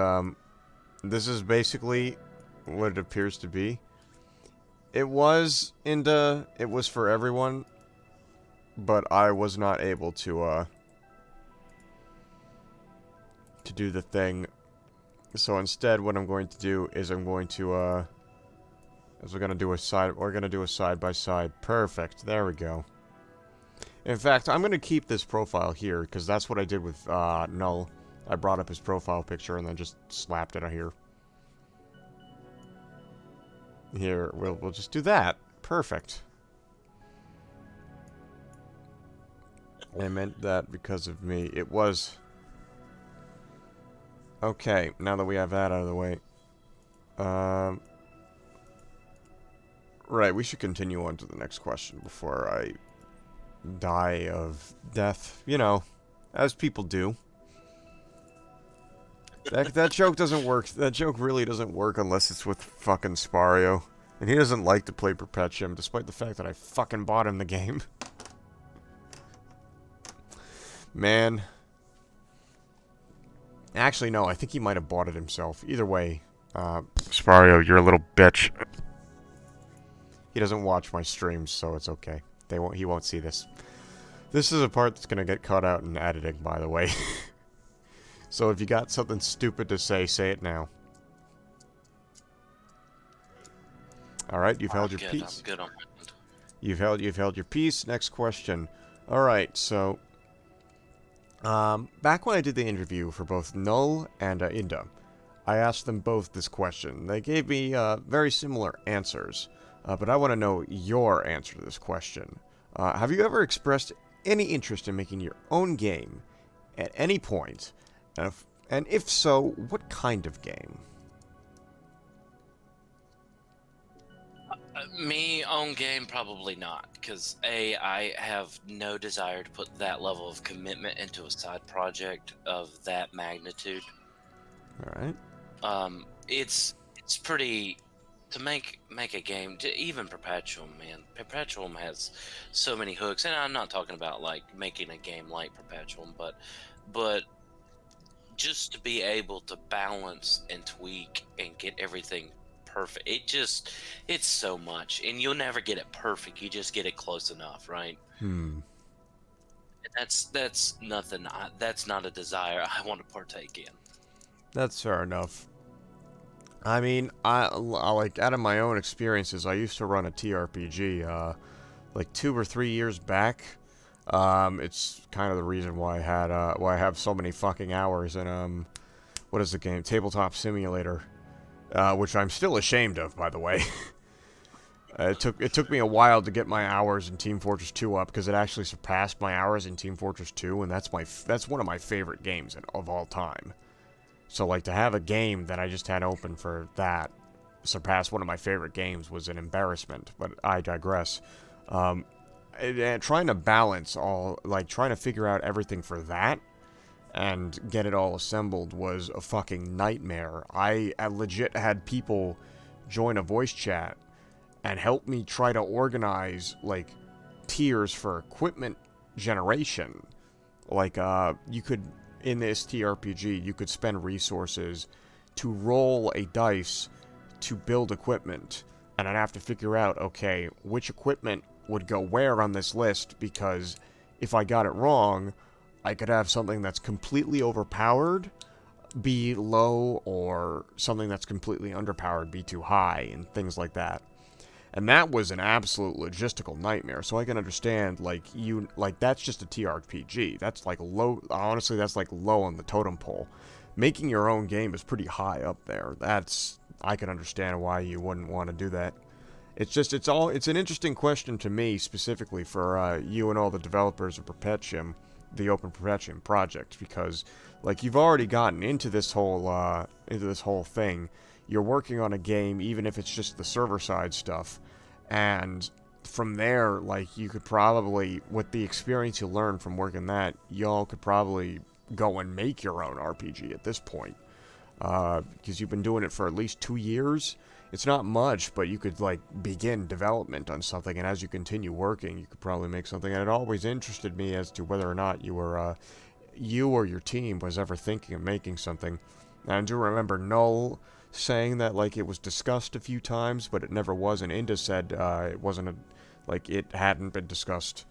this is basically what it appears to be. It was for everyone, but I was not able to do the thing. So instead, what I'm going to do is we're gonna do a side by side. Perfect. There we go. In fact, I'm gonna keep this profile here because that's what I did with Null. I brought up his profile picture and then just slapped it here. Here, we'll just do that. Perfect. I meant that because of me. It was. Okay, now that we have that out of the way. Right, we should continue on to the next question before I die of death. You know, as people do. That joke doesn't work. That joke really doesn't work unless it's with fucking Spario. And he doesn't like to play Perpetuum, despite the fact that I fucking bought him the game. Man. Actually, no, I think he might have bought it himself. Either way, Spario, you're a little bitch. He doesn't watch my streams, so it's okay. He won't see this. This is a part that's gonna get cut out in editing, by the way. So if you got something stupid to say it now. Alright, you've held your peace. I'm good on my end. You've held your peace. Next question. Alright, so back when I did the interview for both Null and Inda, I asked them both this question. They gave me very similar answers, but I want to know your answer to this question. Have you ever expressed any interest in making your own game at any point? And if so, what kind of game? Me, own game, probably not. Because, A, I have no desire to put that level of commitment into a side project of that magnitude. Alright. It's pretty... To make a game, even Perpetuum, man. Perpetuum has so many hooks. And I'm not talking about, like, making a game like Perpetuum, but just to be able to balance and tweak and get everything perfect, it's so much, and you'll never get it perfect. You just get it close enough, right? And that's nothing. That's not a desire I want to partake in. That's fair enough. I mean, I like, out of my own experiences, I used to run a TRPG like 2 or 3 years back. It's kind of the reason why I have so many fucking hours in what is the game? Tabletop Simulator, which I'm still ashamed of, by the way. It took me a while to get my hours in Team Fortress 2 up because it actually surpassed my hours in Team Fortress 2, and that's one of my favorite games of all time. So like, to have a game that I just had open for that surpass one of my favorite games was an embarrassment. But I digress. And trying to balance trying to figure out everything for that and get it all assembled was a fucking nightmare. I legit had people join a voice chat and help me try to organize, like, tiers for equipment generation. Like, you could, in this TRPG, you could spend resources to roll a dice to build equipment. And I'd have to figure out, okay, which equipment would go where on this list, because if I got it wrong, I could have something that's completely overpowered be low, or something that's completely underpowered be too high, and things like that. And that was an absolute logistical nightmare. So I can understand, like, that's just a TRPG. That's like low, honestly, that's like low on the totem pole. Making your own game is pretty high up there. I can understand why you wouldn't want to do that. It's an interesting question to me, specifically for you and all the developers of Perpetuum, the Open Perpetuum Project, because, like, you've already gotten into this whole thing. You're working on a game, even if it's just the server side stuff, and from there, like, you could probably, with the experience you learn from working that, y'all could probably go and make your own RPG at this point. because you've been doing it for at least 2 years. It's not much, but you could like begin development on something, and as you continue working, you could probably make something. And it always interested me as to whether or not you or your team was ever thinking of making something. And I do remember Null saying that like it was discussed a few times, but it never was. And Inda said it wasn't like it hadn't been discussed.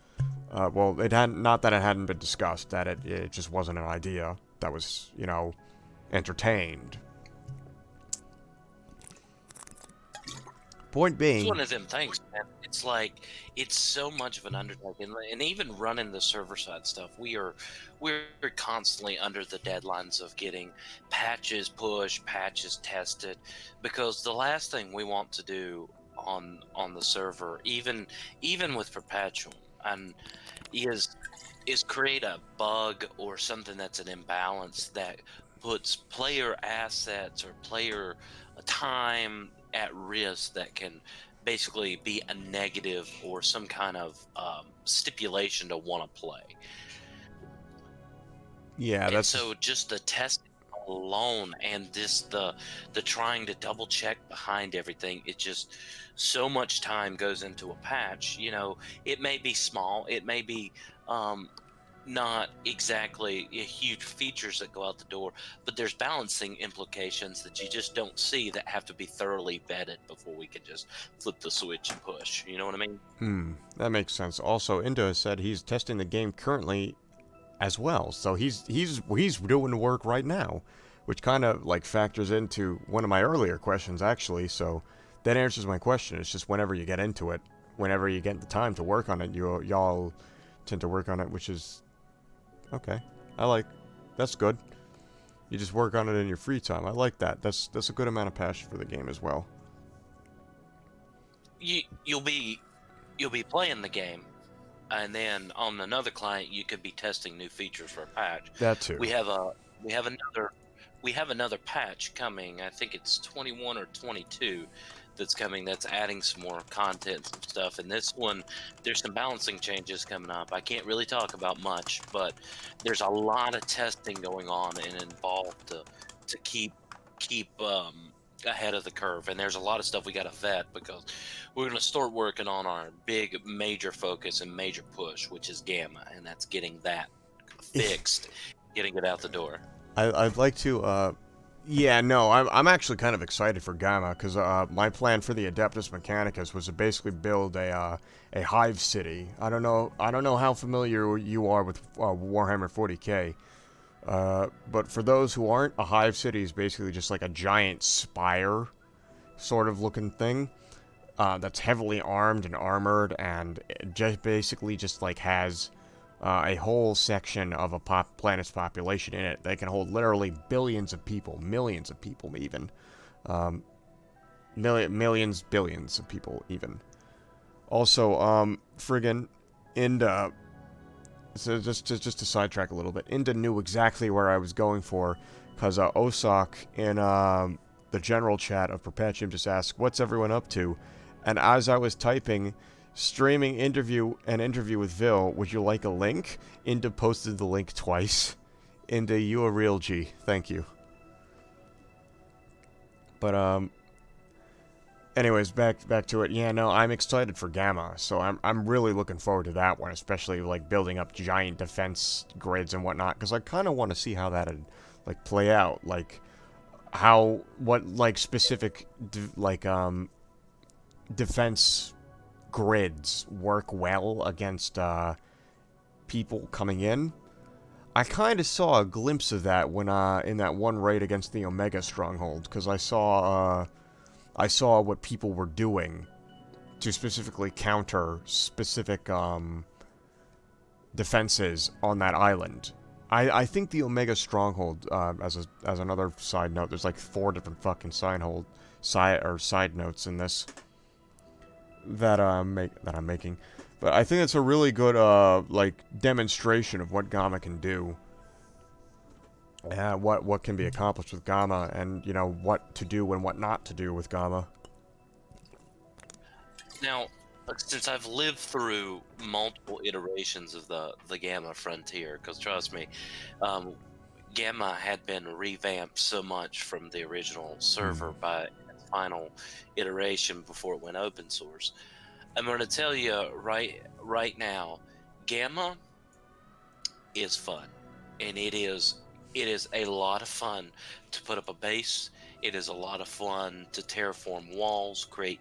Well, it hadn't. Not that it hadn't been discussed. That it just wasn't an idea that was entertained. Point being, It's one of them things, man. It's like it's so much of an undertaking, and even running the server side stuff, we're constantly under the deadlines of getting patches pushed, patches tested, because the last thing we want to do on the server, even with Perpetuum, and is create a bug or something that's an imbalance that puts player assets or player time at risk, that can basically be a negative or some kind of stipulation to want to play. yeah, And that's so just the testing alone, and this the trying to double check behind everything, it just, so much time goes into a patch. It may be small, it may be not exactly huge features that go out the door, but there's balancing implications that you just don't see, that have to be thoroughly vetted before we can just flip the switch and push. You know what I mean? that makes sense. Also, Indo said he's testing the game currently as well, so he's doing the work right now, which kind of like factors into one of my earlier questions actually. So that answers my question. It's just whenever you get into it, whenever you get the time to work on it, y'all tend to work on it, which is okay. That's good. You just work on it in your free time. I like that. That's a good amount of passion for the game as well. You'll be playing the game, and then on another client you could be testing new features for a patch. That too. We have another patch coming. I think it's 21 or 22 that's coming, that's adding some more content and stuff. And this one, there's some balancing changes coming up. I can't really talk about much, but there's a lot of testing going on and involved to keep ahead of the curve. And there's a lot of stuff we got to vet, because we're going to start working on our big major focus and major push, which is Gamma, and that's getting that fixed, getting it out the door. I'd like to yeah, no, I'm actually kind of excited for Gamma, because my plan for the Adeptus Mechanicus was to basically build a hive city. I don't know how familiar you are with Warhammer 40k, but for those who aren't, a hive city is basically just like a giant spire sort of looking thing that's heavily armed and armored, and it just like has a whole section of a planet's population in it. They can hold literally billions of people, millions of people even. Millions, billions of people even. Also, friggin' Inda, so just to sidetrack a little bit, Inda knew exactly where I was going for, because Osak in the general chat of Perpetuum just asked, what's everyone up to? And as I was typing, streaming an interview with Ville, would you like a link? Inda posted the link twice. Inda, you a real G. Thank you. But anyways, back to it. Yeah, no, I'm excited for Gamma, so I'm really looking forward to that one, especially like building up giant defense grids and whatnot, because I kind of want to see how that'd like play out, like what specific defense grids work well against people coming in. I kind of saw a glimpse of that when in that one raid against the Omega Stronghold, because I saw what people were doing to specifically counter specific defenses on that island. I think the Omega Stronghold, as another side note, there's like 4 different fucking side notes in this that I'm making, but I think it's a really good demonstration of what Gamma can do, what can be accomplished with Gamma, and what to do and what not to do with Gamma. Now, since I've lived through multiple iterations of the Gamma Frontier, because trust me, Gamma had been revamped so much from the original server Hmm. by its final iteration before it went open source. I'm going to tell you right now, Gamma is fun, and it is a lot of fun to put up a base. It is a lot of fun to terraform walls, create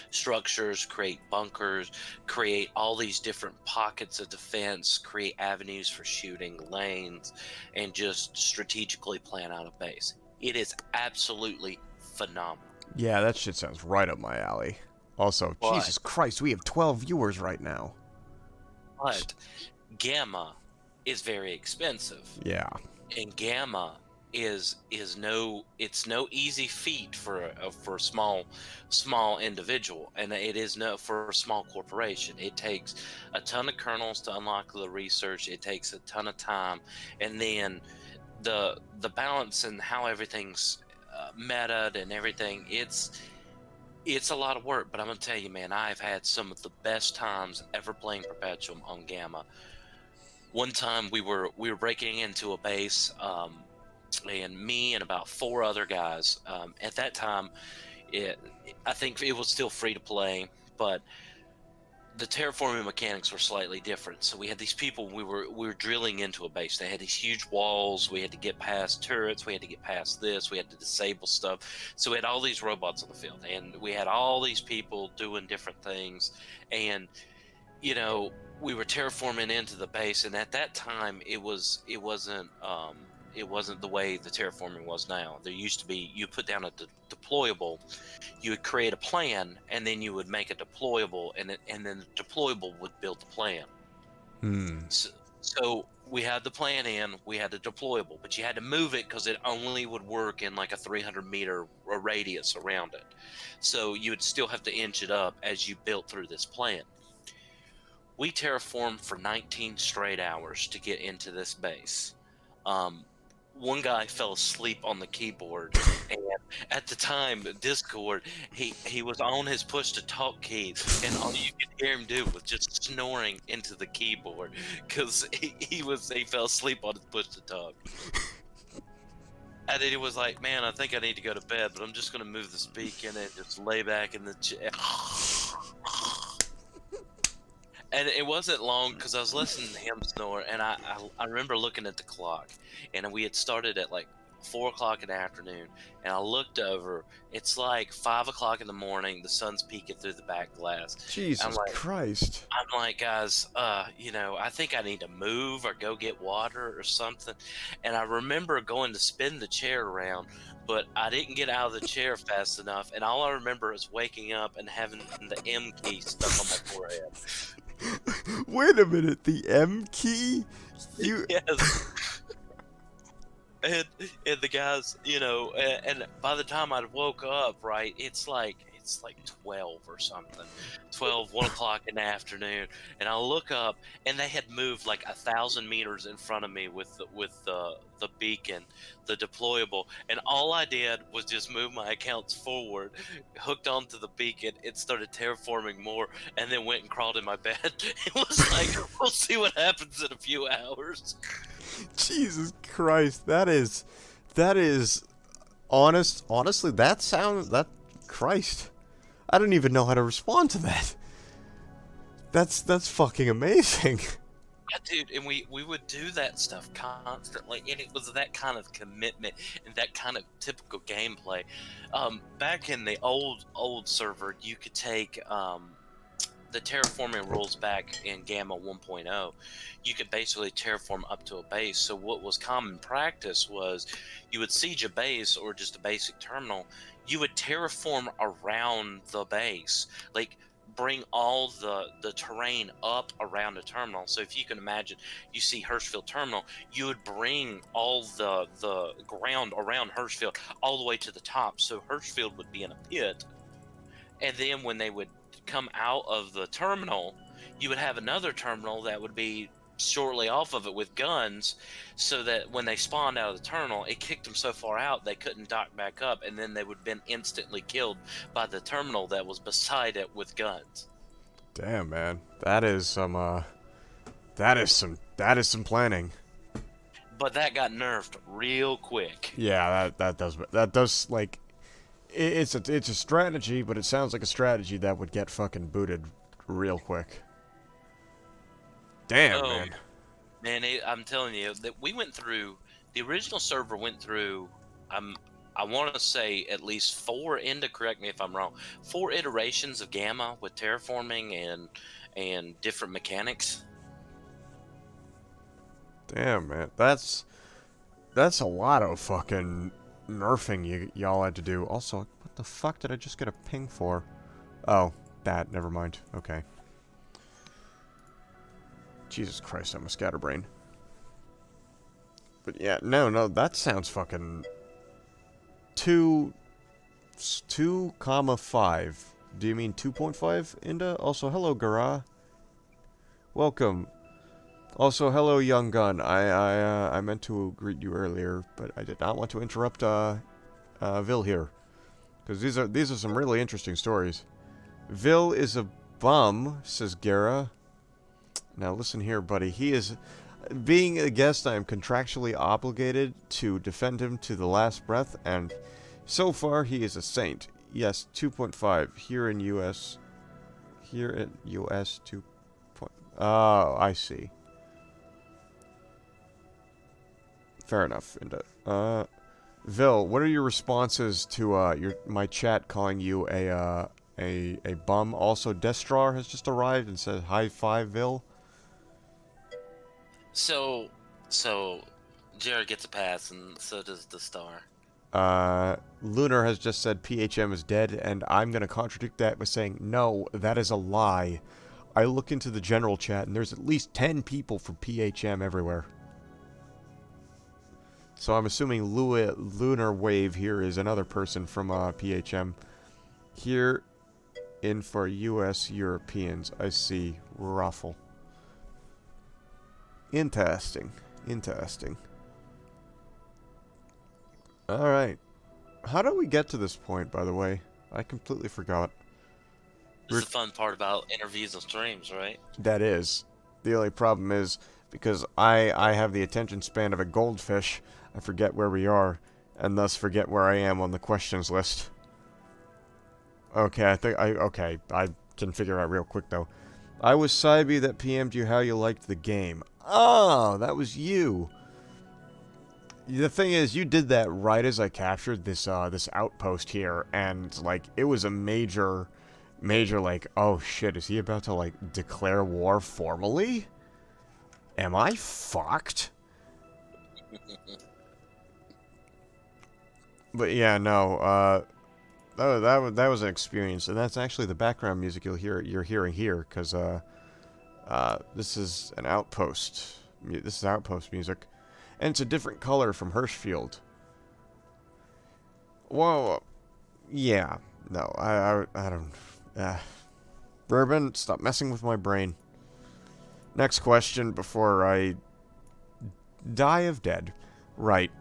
structures, create bunkers, create all these different pockets of defense, create avenues for shooting, lanes, and just strategically plan out a base. It is absolutely phenomenal. Yeah, that shit sounds right up my alley. Also, But Jesus Christ, we have 12 viewers right now. but Gamma is very expensive. Yeah. And Gamma is no, it's no easy feat for a small individual, and it is no for a small corporation. It takes a ton of kernels to unlock the research. It takes a ton of time, and then the balance and how everything's meta and everything. It's a lot of work, but I'm gonna tell you, man, I've had some of the best times ever playing Perpetuum on Gamma. One time we were breaking into a base, and me and about four other guys. At that time, it I think it was still free to play, but the terraforming mechanics were slightly different. So we had these people. We were drilling into a base. They had these huge walls. We had to get past turrets. We had to get past this. We had to disable stuff. So we had all these robots on the field, and we had all these people doing different things, and you know, we were terraforming into the base, and at that time it wasn't the way the terraforming was now. There used to be, you put down a deployable, you would create a plan, and then you would make a deployable, and then the deployable would build the plan. Hmm. So we had the plan in, we had the deployable, but you had to move it because it only would work in like a 300-meter radius around it. So you would still have to inch it up as you built through this plan. We terraformed for 19 straight hours to get into this base. Um, One guy fell asleep on the keyboard, and at the time, Discord, he was on his push to talk key, and all you could hear him do was just snoring into the keyboard because he fell asleep on his push to talk. And then he was like, "Man, I think I need to go to bed, but I'm just gonna move the speaker and just lay back in the chair." And it wasn't long because I was listening to him snore, and I remember looking at the clock, and we had started at like 4 o'clock in the afternoon, and I looked over. It's like 5 o'clock in the morning. The sun's peeking through the back glass. I'm Jesus like, Christ. guys, I think I need to move or go get water or something. And I remember going to spin the chair around, but I didn't get out of the chair fast enough. And all I remember is waking up and having the M key stuck on my forehead. Wait a minute, the M key? You. Yes. And the guys, and by the time I woke up, right, it's like 12 or something, 1 o'clock in the afternoon, and I look up, and they had moved like 1,000 meters in front of me with the beacon, the deployable, and all I did was just move my accounts forward, hooked onto the beacon, it started terraforming more, and then went and crawled in my bed. It was like, we'll see what happens in a few hours. Jesus Christ, that is honestly, that Christ. I don't even know how to respond to that. That's fucking amazing. Yeah, dude, and we would do that stuff constantly, and it was that kind of commitment and that kind of typical gameplay. Back in the old server, you could take the terraforming rules back in Gamma 1.0. You could basically terraform up to a base. So what was common practice was you would siege a base or just a basic terminal. You would terraform around the base, like bring all the terrain up around the terminal. So if you can imagine, you see Hirschfield Terminal, you would bring all the ground around Hirschfield all the way to the top. So Hirschfield would be in a pit, and then when they would come out of the terminal, you would have another terminal that would be shortly off of it with guns, so that when they spawned out of the terminal, it kicked them so far out they couldn't dock back up, and then they would have been instantly killed by the terminal that was beside it with guns. Damn, man. That is some planning. but that got nerfed real quick. Yeah, that does like it's a strategy, but it sounds like a strategy that would get fucking booted real quick. Damn, Oh man. man, I'm telling you that we went through the original server went through. I want to say at least four. Correct me if I'm wrong. Four iterations of Gamma with terraforming and different mechanics. Damn, man. That's a lot of fucking nerfing y'all had to do. Also, what the fuck did I just get a ping for? Oh, that. Never mind. Okay. Jesus Christ, I'm a scatterbrain. But yeah, no, that sounds fucking 2,5. Do you mean 2.5, Inda? Also, hello, Gara. Welcome. Also, hello, Young Gun. I meant to greet you earlier, but I did not want to interrupt Ville here, because these are some really interesting stories. Ville is a bum, says Gara. Now listen here, buddy. He is, being a guest, I am contractually obligated to defend him to the last breath, and so far he is a saint. Yes, 2.5 here in US. Here in US 2. Oh, I see. Fair enough. Ville, what are your responses to my chat calling you a bum? Also, Destrar has just arrived and said high five, Ville. So Jared gets a pass, and so does the star. Lunar has just said PHM is dead, and I'm gonna contradict that by saying no, that is a lie. I look into the general chat, and there's at least 10 people from PHM everywhere. So I'm assuming Lunar Wave here is another person from PHM. Here in for US Europeans. I see. Ruffle. Interesting. Alright. How do we get to this point, by the way? I completely forgot. It's the fun part about interviews and streams, right? That is. The only problem is, because I have the attention span of a goldfish, I forget where we are, and thus forget where I am on the questions list. Okay, I can figure out real quick, though. I was Cybe that PM'd you how you liked the game. Oh, that was you. The thing is, you did that right as I captured this outpost here, and, like, it was a major, like, oh shit, is he about to, like, declare war formally? Am I fucked? But yeah, no, that was an experience, and that's actually the background music you're hearing here, because, this is an outpost. This is outpost music. And it's a different color from Hirschfield. Whoa. Yeah. No, I don't... Bourbon, stop messing with my brain. Next question before I die of dead. Right.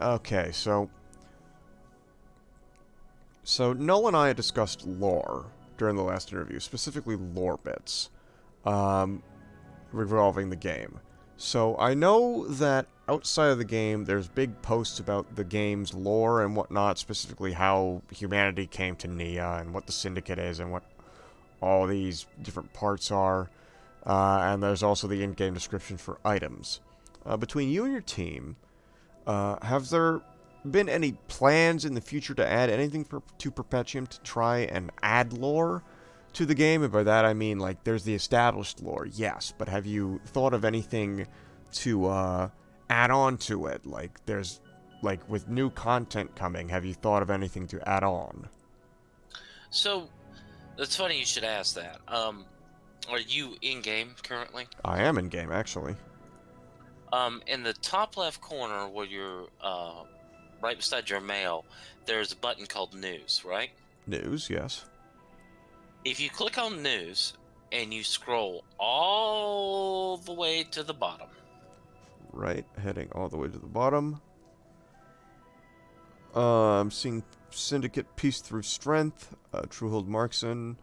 Okay, so Noel and I had discussed lore during the last interview, specifically lore bits, revolving the game. So I know that outside of the game, there's big posts about the game's lore and whatnot, specifically how humanity came to Nia and what the Syndicate is and what all these different parts are. And there's also the in-game description for items. Between you and your team, have there been any plans in the future to add anything to Perpetuum to try and add lore to the game? And by that I mean, like, there's the established lore, yes, but have you thought of anything to add on to it? Like, there's, like, with new content coming, have you thought of anything to add on? So, it's funny you should ask that. Are you in-game currently? I am in-game, actually. In the top left corner where you're, right beside your mail, there's a button called News, right? News, yes. If you click on News and you scroll all the way to the bottom. Right, heading all the way to the bottom. I'm seeing Syndicate Peace Through Strength, Truehold Markson,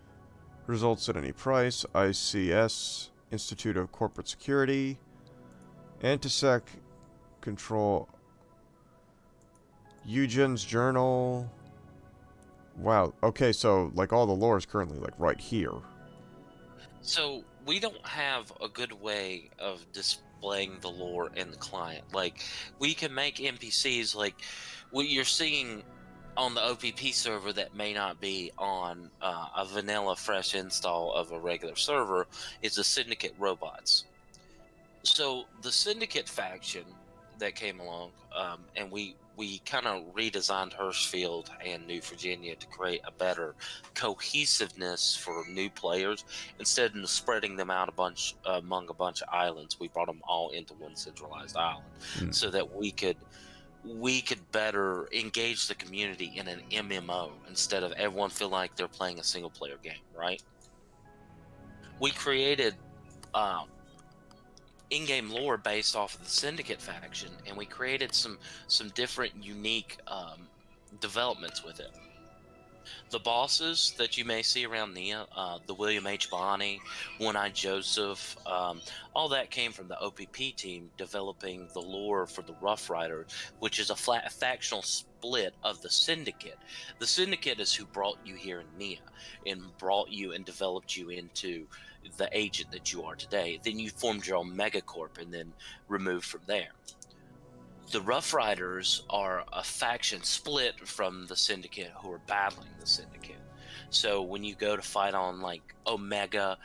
Results at Any Price, ICS, Institute of Corporate Security, Antisec, control. Eugen's journal. Wow. Okay, so like all the lore is currently like right here. So we don't have a good way of displaying the lore in the client. Like we can make NPCs like what you're seeing on the OPP server that may not be on a vanilla fresh install of a regular server is the Syndicate robots. So the Syndicate faction that came along, and we kind of redesigned Hirschfield and New Virginia to create a better cohesiveness for new players. Instead of spreading them out among a bunch of islands, we brought them all into one centralized island, so that we could better engage the community in an MMO instead of everyone feel like they're playing a single player game. Right? We created. In-game lore based off of the Syndicate faction, and we created some different unique developments with it. The bosses that you may see around Nia, the William H. Bonney, One-Eyed Joseph, all that came from the OPP team developing the lore for the Rough Rider, which is a factional split of the Syndicate. The Syndicate is who brought you here in Nia and brought you and developed you into the agent that you are today. Then you formed your own megacorp and then removed from there. The Rough Riders are a faction split from the Syndicate who are battling the Syndicate. So when you go to fight on like Omega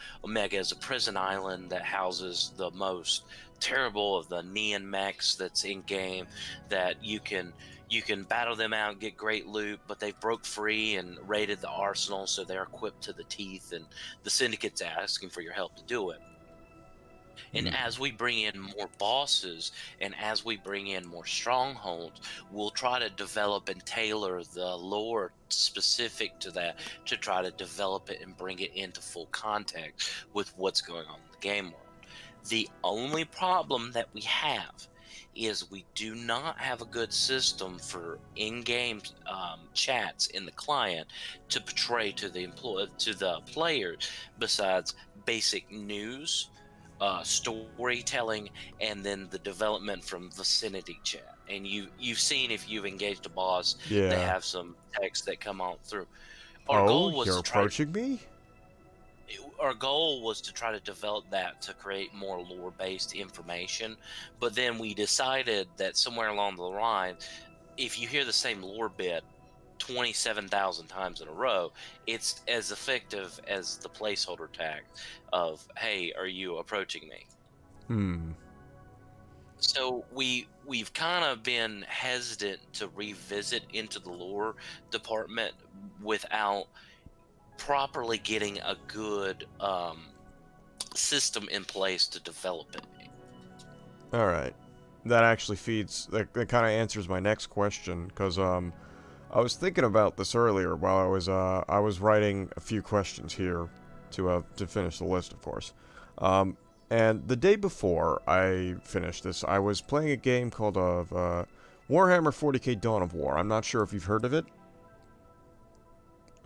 is a prison island that houses the most terrible of the Neon mechs that's in game, that you can battle them out and get great loot, but they've broke free and raided the arsenal, so they're equipped to the teeth, and the Syndicate's asking for your help to do it. And as we bring in more bosses and as we bring in more strongholds, we'll try to develop and tailor the lore specific to that to try to develop it and bring it into full context with what's going on in the game world. The only problem that we have is we do not have a good system for in-game chats in the client to portray to the players besides basic news, storytelling, and then the development from vicinity chat. And you've seen, if you've engaged a boss, they have some text that come on through. Our goal was you're approaching me? Our goal was to try to develop that to create more lore-based information, but then we decided that somewhere along the line, if you hear the same lore bit 27,000 times in a row, it's as effective as the placeholder tag of, hey, are you approaching me? So we've kind of been hesitant to revisit into the lore department without properly getting a good system in place to develop it. All right, that actually feeds. That kind of answers my next question, because I was thinking about this earlier while I was writing a few questions here to finish the list, of course. And the day before I finished this, I was playing a game called Warhammer 40k Dawn of War. I'm not sure if you've heard of it.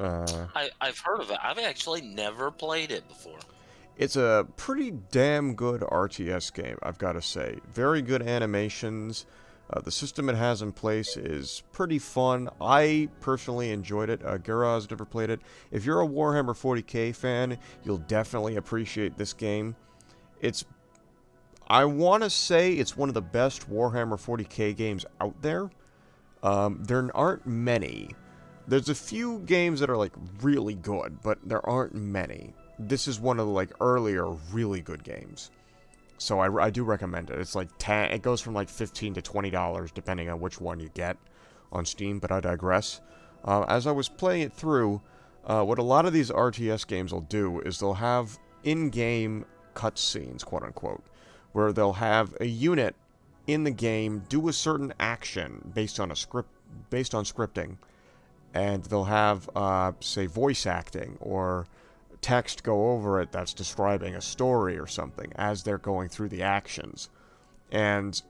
I've heard of it. I've actually never played it before. It's a pretty damn good RTS game, I've got to say. Very good animations. The system it has in place is pretty fun. I personally enjoyed it. Guraz's never played it. If you're a Warhammer 40k fan, you'll definitely appreciate this game. I want to say it's one of the best Warhammer 40k games out there. There aren't many. There's a few games that are like really good, but there aren't many. This is one of the like earlier really good games. So I do recommend it. It's like it goes from like $15 to $20 depending on which one you get on Steam, but I digress. As I was playing it through, what a lot of these RTS games will do is they'll have in-game cutscenes, quote unquote, where they'll have a unit in the game do a certain action based on scripting, and they'll have say voice acting or text go over it that's describing a story or something as they're going through the actions. And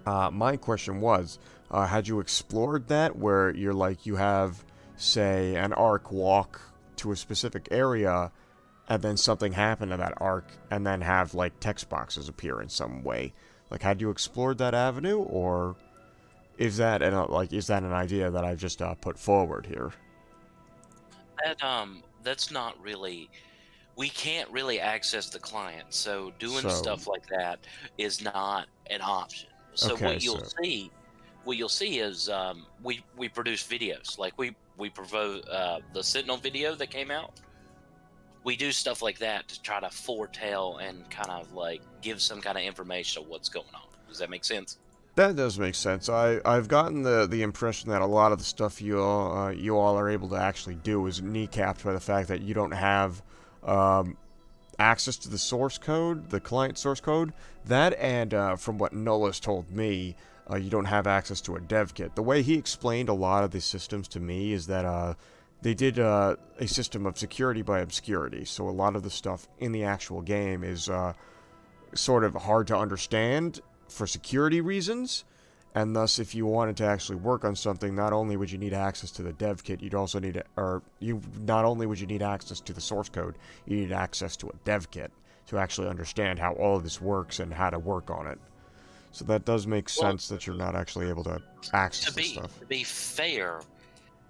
my question was, had you explored that where you're like, you have, say, an arc walk to a specific area and then something happen to that arc and then have like text boxes appear in some way? Like, had you explored that avenue, or is that an idea that I've just put forward here? That's not really. We can't really access the client, so doing So, stuff like that is not an option. So okay, so what you'll see is we produce videos. Like we provoke the Sentinel video that came out. We do stuff like that to try to foretell and kind of like give some kind of information of what's going on. Does that make sense? that does make sense. I've gotten the impression that a lot of the stuff you all are able to actually do is kneecapped by the fact that you don't have um, access to the source code, the client source code. That, and from what Nola's told me, you don't have access to a dev kit. The way he explained a lot of these systems to me is that they did a system of security by obscurity. So a lot of the stuff in the actual game is sort of hard to understand for security reasons, and thus if you wanted to actually work on something, not only would you need access to the dev kit, you'd also need not only would you need access to the source code, you need access to a dev kit to actually understand how all of this works and how to work on it. So that does make Well, sense that you're not actually able to access to this be stuff. to be fair,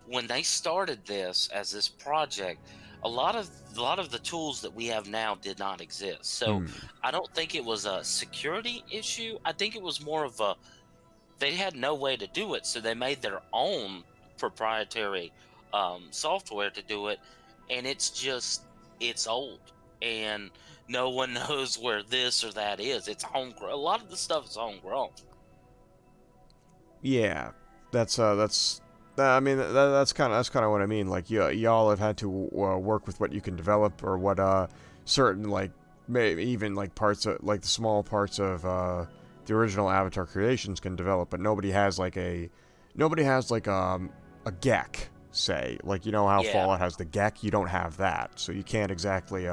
when they started this as this project, a lot of the tools that we have now did not exist. So Hmm. I don't think it was a security issue. I think it was more of a they had no way to do it, so they made their own proprietary software to do it, and it's old, and no one knows where this or that is. It's homegrown. A lot of the stuff is homegrown. Yeah, that's. I mean, that's kind of what I mean. Like, y'all have had to work with what you can develop, or what certain, like, maybe even like parts of, like, the small parts of the original Avatar creations can develop, but nobody has like a GEC, say, like, you know how Yeah, Fallout has the GEC. You don't have that, so you can't exactly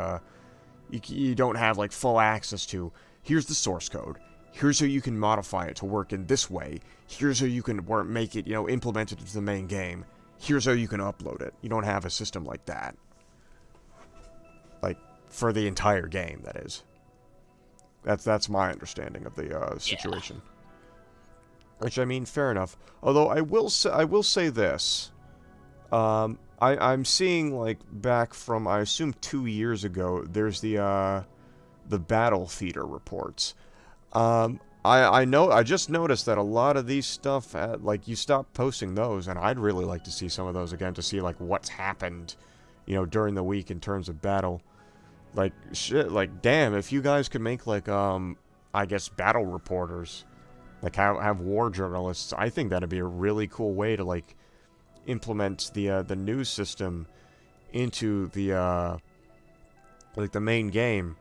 you don't have like full access to, here's the source code, here's how you can modify it to work in this way, here's how you can make it, implement it into the main game, here's how you can upload it. You don't have a system like that, like, for the entire game, that is. That's my understanding of the yeah. situation. Which, I mean, fair enough. Although I will say this. I'm seeing, like, back from, I assume, 2 years ago, there's the battle theater reports. I just noticed that a lot of these stuff, like, you stopped posting those, and I'd really like to see some of those again to see, like, what's happened, during the week in terms of battle. Like, shit, like, damn, if you guys could make, like, I guess, battle reporters, like, have war journalists, I think that'd be a really cool way to, like, implement the news system into the main game.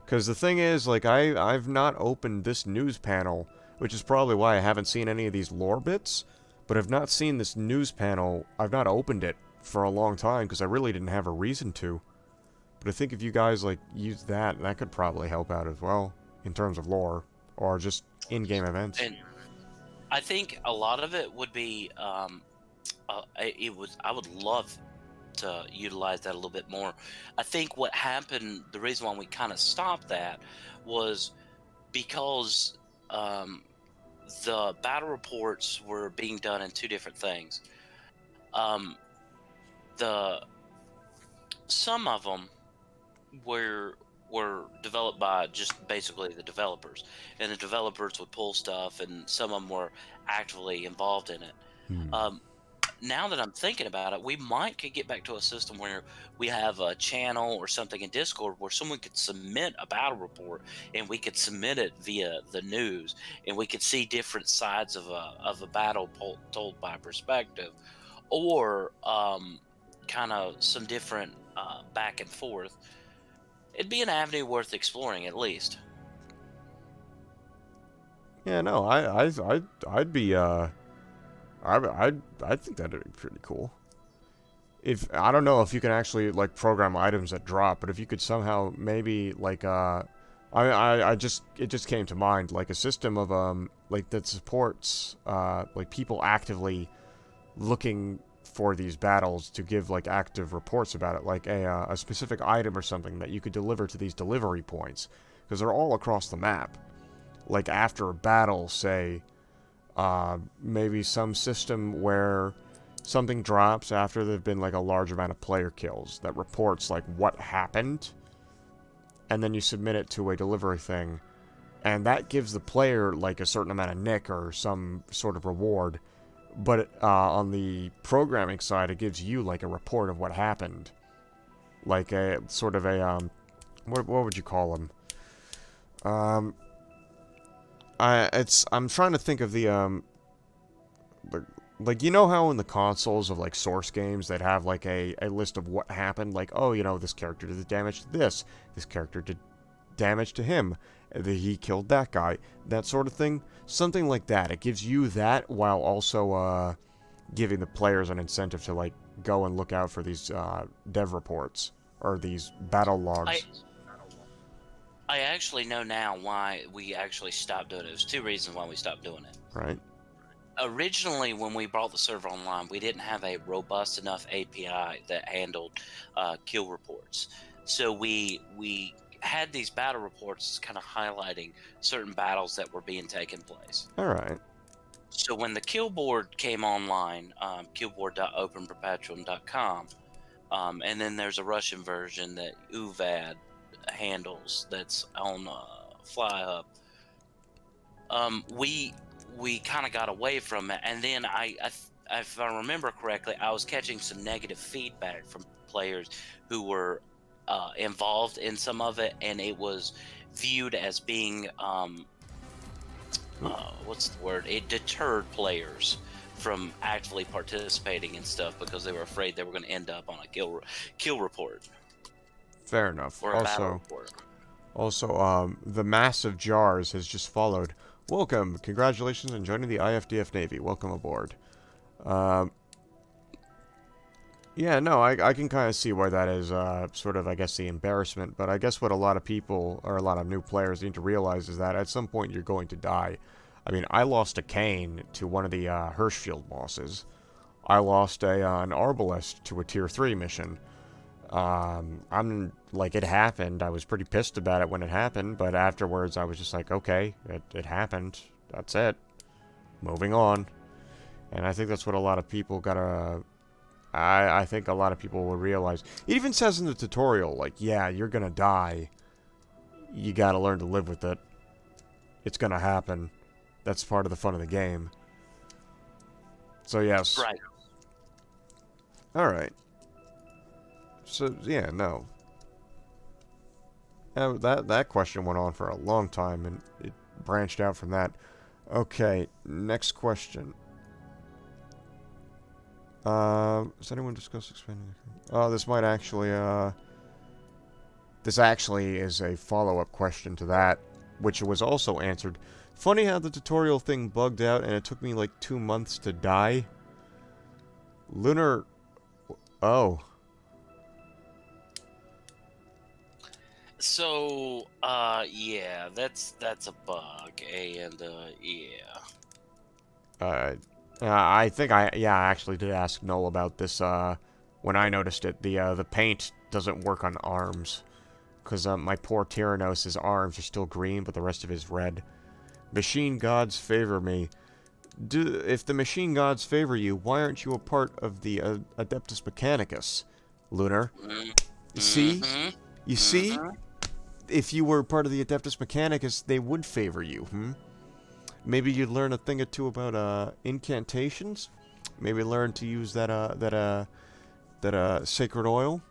Because the thing is, like, I've not opened this news panel, which is probably why I haven't seen any of these lore bits, but I've not seen this news panel, I've not opened it for a long time, because I really didn't have a reason to. But I think if you guys, like, use that could probably help out as well, in terms of lore, or just in-game events. And I think a lot of it would be I would love to utilize that a little bit more. I think what happened, the reason why we kind of stopped that was because the battle reports were being done in two different things. Um, the Some of them were developed by just basically the developers, and the developers would pull stuff, and some of them were actively involved in it. Hmm. Um, Now that I'm thinking about it, we might could get back to a system where we have a channel or something in Discord where someone could submit a battle report, and we could submit it via the news, and we could see different sides of a battle told by perspective, or kind of some different back and forth. It'd be an avenue worth exploring at least. Yeah, no, I'd be, I think that'd be pretty cool. If I don't know if you can actually, like, program items that drop, but if you could somehow maybe, like, I just, it just came to mind, like, a system of like, that supports like, people actively looking for these battles to give, like, active reports about it, like a specific item or something that you could deliver to these delivery points, because they're all across the map. like after a battle, say, maybe some system where something drops after there've been like a large amount of player kills that reports like what happened, and then you submit it to a delivery thing, and that gives the player like a certain amount of nick or some sort of reward, but on the programming side it gives you like a report of what happened, like a sort of a what would you call them? I'm trying to think of the like, you know how in the consoles of, like, Source games, they'd have, like, a list of what happened? Like, oh, you know, this character did damage to this. This character did damage to him. He killed that guy. That sort of thing. Something like that. It gives you that while also, giving the players an incentive to, like, go and look out for these, dev reports. Or these battle logs. I actually know now why we actually stopped doing it. There's two reasons why we stopped doing it. Right. Originally, when we brought the server online, we didn't have a robust enough API that handled kill reports. So we had these battle reports kind of highlighting certain battles that were being taken place. All right. So when the kill board came online, killboard.openperpetuum.com, and then there's a Russian version that UVAD handles that's on FlyHub. We kind of got away from it, and then if I remember correctly, I was catching some negative feedback from players who were involved in some of it, and it was viewed as being what's the word? It deterred players from actively participating in stuff because they were afraid they were going to end up on a kill report. Fair enough. Or a battle report. Also, the Massive Jars has just followed. Welcome. Congratulations on joining the IFDF Navy. Welcome aboard. Yeah, no, I can kind of see why that is sort of, I guess, the embarrassment. But I guess what a lot of people, or a lot of new players need to realize is that at some point you're going to die. I mean, I lost a cane to one of the Hirschfield bosses. I lost an Arbalest to a Tier 3 mission. I'm, like, it happened. I was pretty pissed about it when it happened, but afterwards I was just like, okay, it happened. That's it. Moving on. And I think that's what a lot of people gotta... I think a lot of people will realize. It even says in the tutorial, like, yeah, you're gonna die. You gotta learn to live with it. It's gonna happen. That's part of the fun of the game. So, yes. Right. Alright. So, yeah, no. That question went on for a long time, and it branched out from that. Okay, next question. Has anyone discussed expanding? Oh, this might actually, this actually is a follow-up question to that, which was also answered. Funny how the tutorial thing bugged out, and it took me like 2 months to die. Lunar... Oh. So, yeah, that's a bug, and, yeah. I think I actually did ask Noel about this, when I noticed it. The paint doesn't work on arms. Because, my poor Tyrannos' arms are still green, but the rest of his red. Machine gods favor me. If the machine gods favor you, why aren't you a part of the, Adeptus Mechanicus, Lunar? You see? You see? If you were part of the Adeptus Mechanicus, they would favor you, Maybe you'd learn a thing or two about, incantations? Maybe learn to use that sacred oil?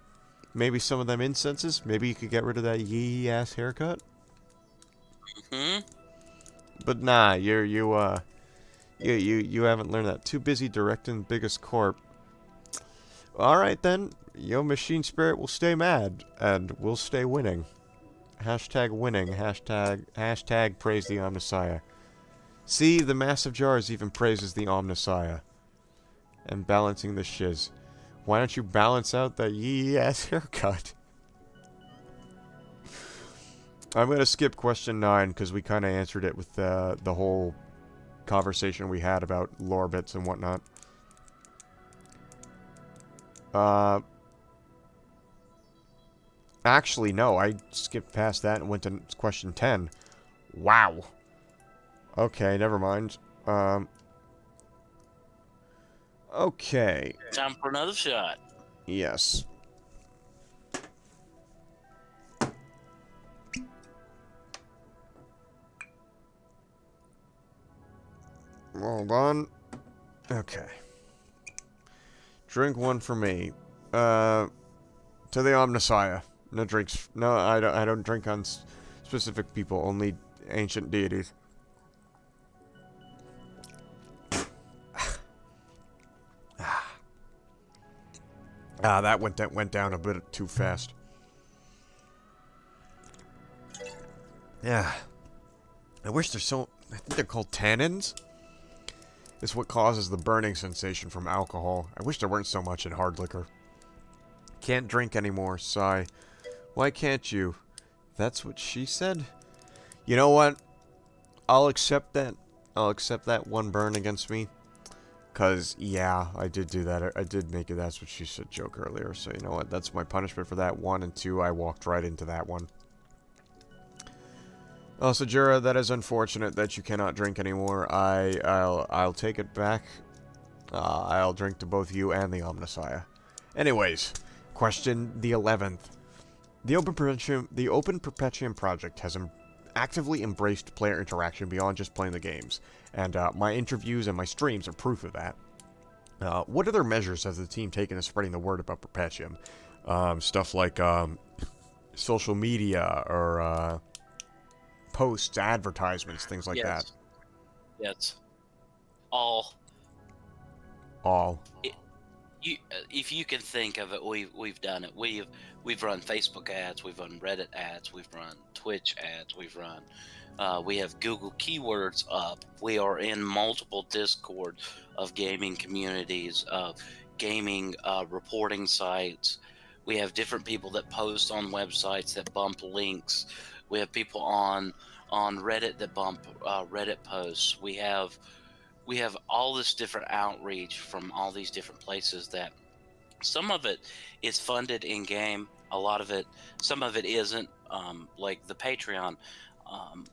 Maybe some of them incenses? Maybe you could get rid of that yee-ass haircut? But nah, you haven't learned that. Too busy directing Biggest Corp. Alright then, your machine spirit will stay mad, and we'll stay winning. Hashtag winning, hashtag praise the Omnissiah. See, the Massive Jars even praises the Omnissiah. And balancing the shiz. Why don't you balance out that yee-ass haircut? I'm going to skip question 9, because we kind of answered it with the whole conversation we had about lore bits and whatnot. Actually, no, I skipped past that and went to question 10. Wow. Okay, never mind. Okay. Time for another shot. Yes. Hold on. Okay. Drink one for me. To the Omnissiah. No drinks. No, I don't drink on specific people. Only ancient deities. That went down a bit too fast. Yeah. I wish they're so... I think they're called tannins? It's what causes the burning sensation from alcohol. I wish there weren't so much in hard liquor. Can't drink anymore, sigh. Why can't you? That's what she said? You know what? I'll accept that. I'll accept that one burn against me. Because, yeah, I did do that. I did make it that's what she said joke earlier. So, you know what? That's my punishment for that one. And two, I walked right into that one. Also, Jura, that is unfortunate that you cannot drink anymore. I'll take it back. I'll drink to both you and the Omnissiah. Anyways, question the 11th. The Open Perpetuum Project has actively embraced player interaction beyond just playing the games, and my interviews and my streams are proof of that. What other measures has the team taken to spreading the word about Perpetuum? Stuff like social media or posts, advertisements, things like that. Yes. All. If you can think of it, we've done it. We've run Facebook ads, we've run Reddit ads, we've run Twitch ads, we have Google keywords up. We are in multiple Discord of gaming communities, of gaming reporting sites. We have different people that post on websites that bump links. We have people on Reddit that bump Reddit posts. We have all this different outreach from all these different places that some of it is funded in game. Some of it isn't. Like the Patreon,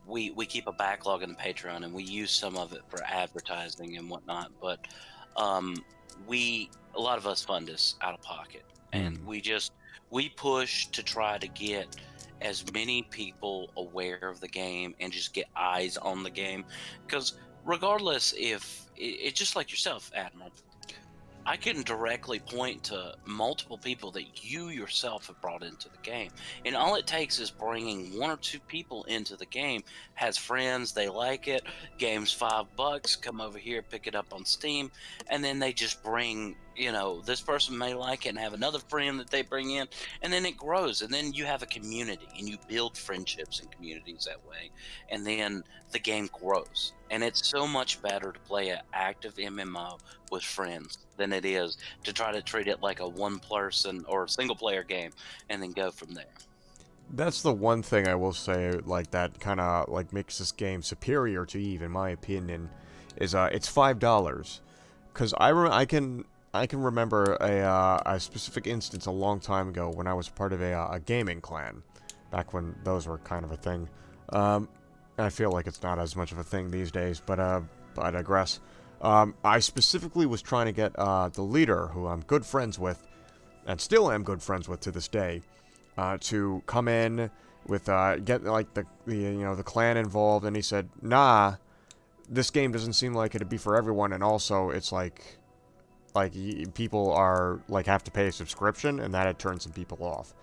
we keep a backlog in the Patreon and we use some of it for advertising and whatnot. But a lot of us fund this out of pocket, and we push to try to get as many people aware of the game and just get eyes on the game, because regardless if it's just like yourself, Admiral, I can directly point to multiple people that you yourself have brought into the game. And all it takes is bringing one or two people into the game, has friends, they like it, game's $5, come over here, pick it up on Steam, and then they just bring, this person may like it and have another friend that they bring in, and then it grows. And then you have a community and you build friendships and communities that way. And then the game grows. And it's so much better to play an active MMO with friends than it is to try to treat it like a one-person or single-player game and then go from there. That's the one thing I will say, like, that kind of, like, makes this game superior to Eve, in my opinion, is, it's $5. Because I can remember a specific instance a long time ago when I was part of a gaming clan, back when those were kind of a thing. I feel like it's not as much of a thing these days, but I digress. I specifically was trying to get the leader, who I'm good friends with, and still am good friends with to this day, to come in with get like the clan involved, and he said, "Nah, this game doesn't seem like it'd be for everyone, and also it's like people are like have to pay a subscription, and that'd turn some people off."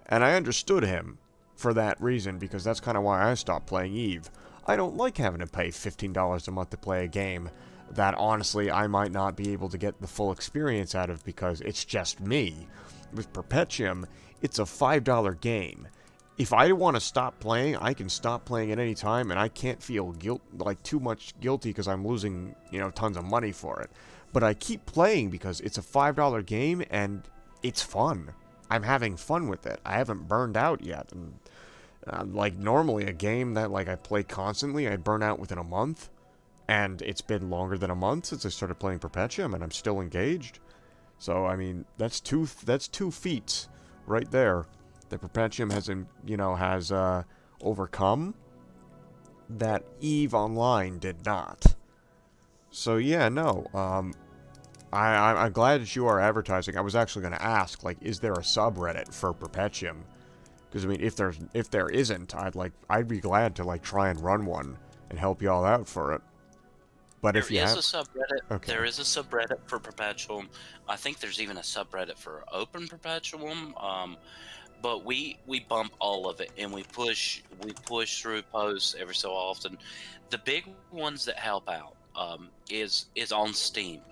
And I understood him for that reason, because that's kind of why I stopped playing Eve. I don't like having to pay $15 a month to play a game that honestly I might not be able to get the full experience out of because it's just me. With Perpetuum, it's a $5 game. If I want to stop playing, I can stop playing at any time, and I can't feel too much guilty because I'm losing, tons of money for it. But I keep playing because it's a $5 game and it's fun. I'm having fun with it. I haven't burned out yet. And like normally a game that like I play constantly, I burn out within a month. And it's been longer than a month since I started playing Perpetuum, and I'm still engaged. So I mean, that's two feats right there that Perpetuum has overcome. that EVE Online did not. So yeah, no, I'm glad that you are advertising. I was actually going to ask, like, is there a subreddit for Perpetuum? Because I mean, if there isn't, I'd be glad to like try and run one and help y'all out for it. But There if you is have, a subreddit. okay, There is a subreddit for Perpetuum. I think there's even a subreddit for Open Perpetuum. But we bump all of it, and we push through posts every so often. The big ones that help out is on Steam,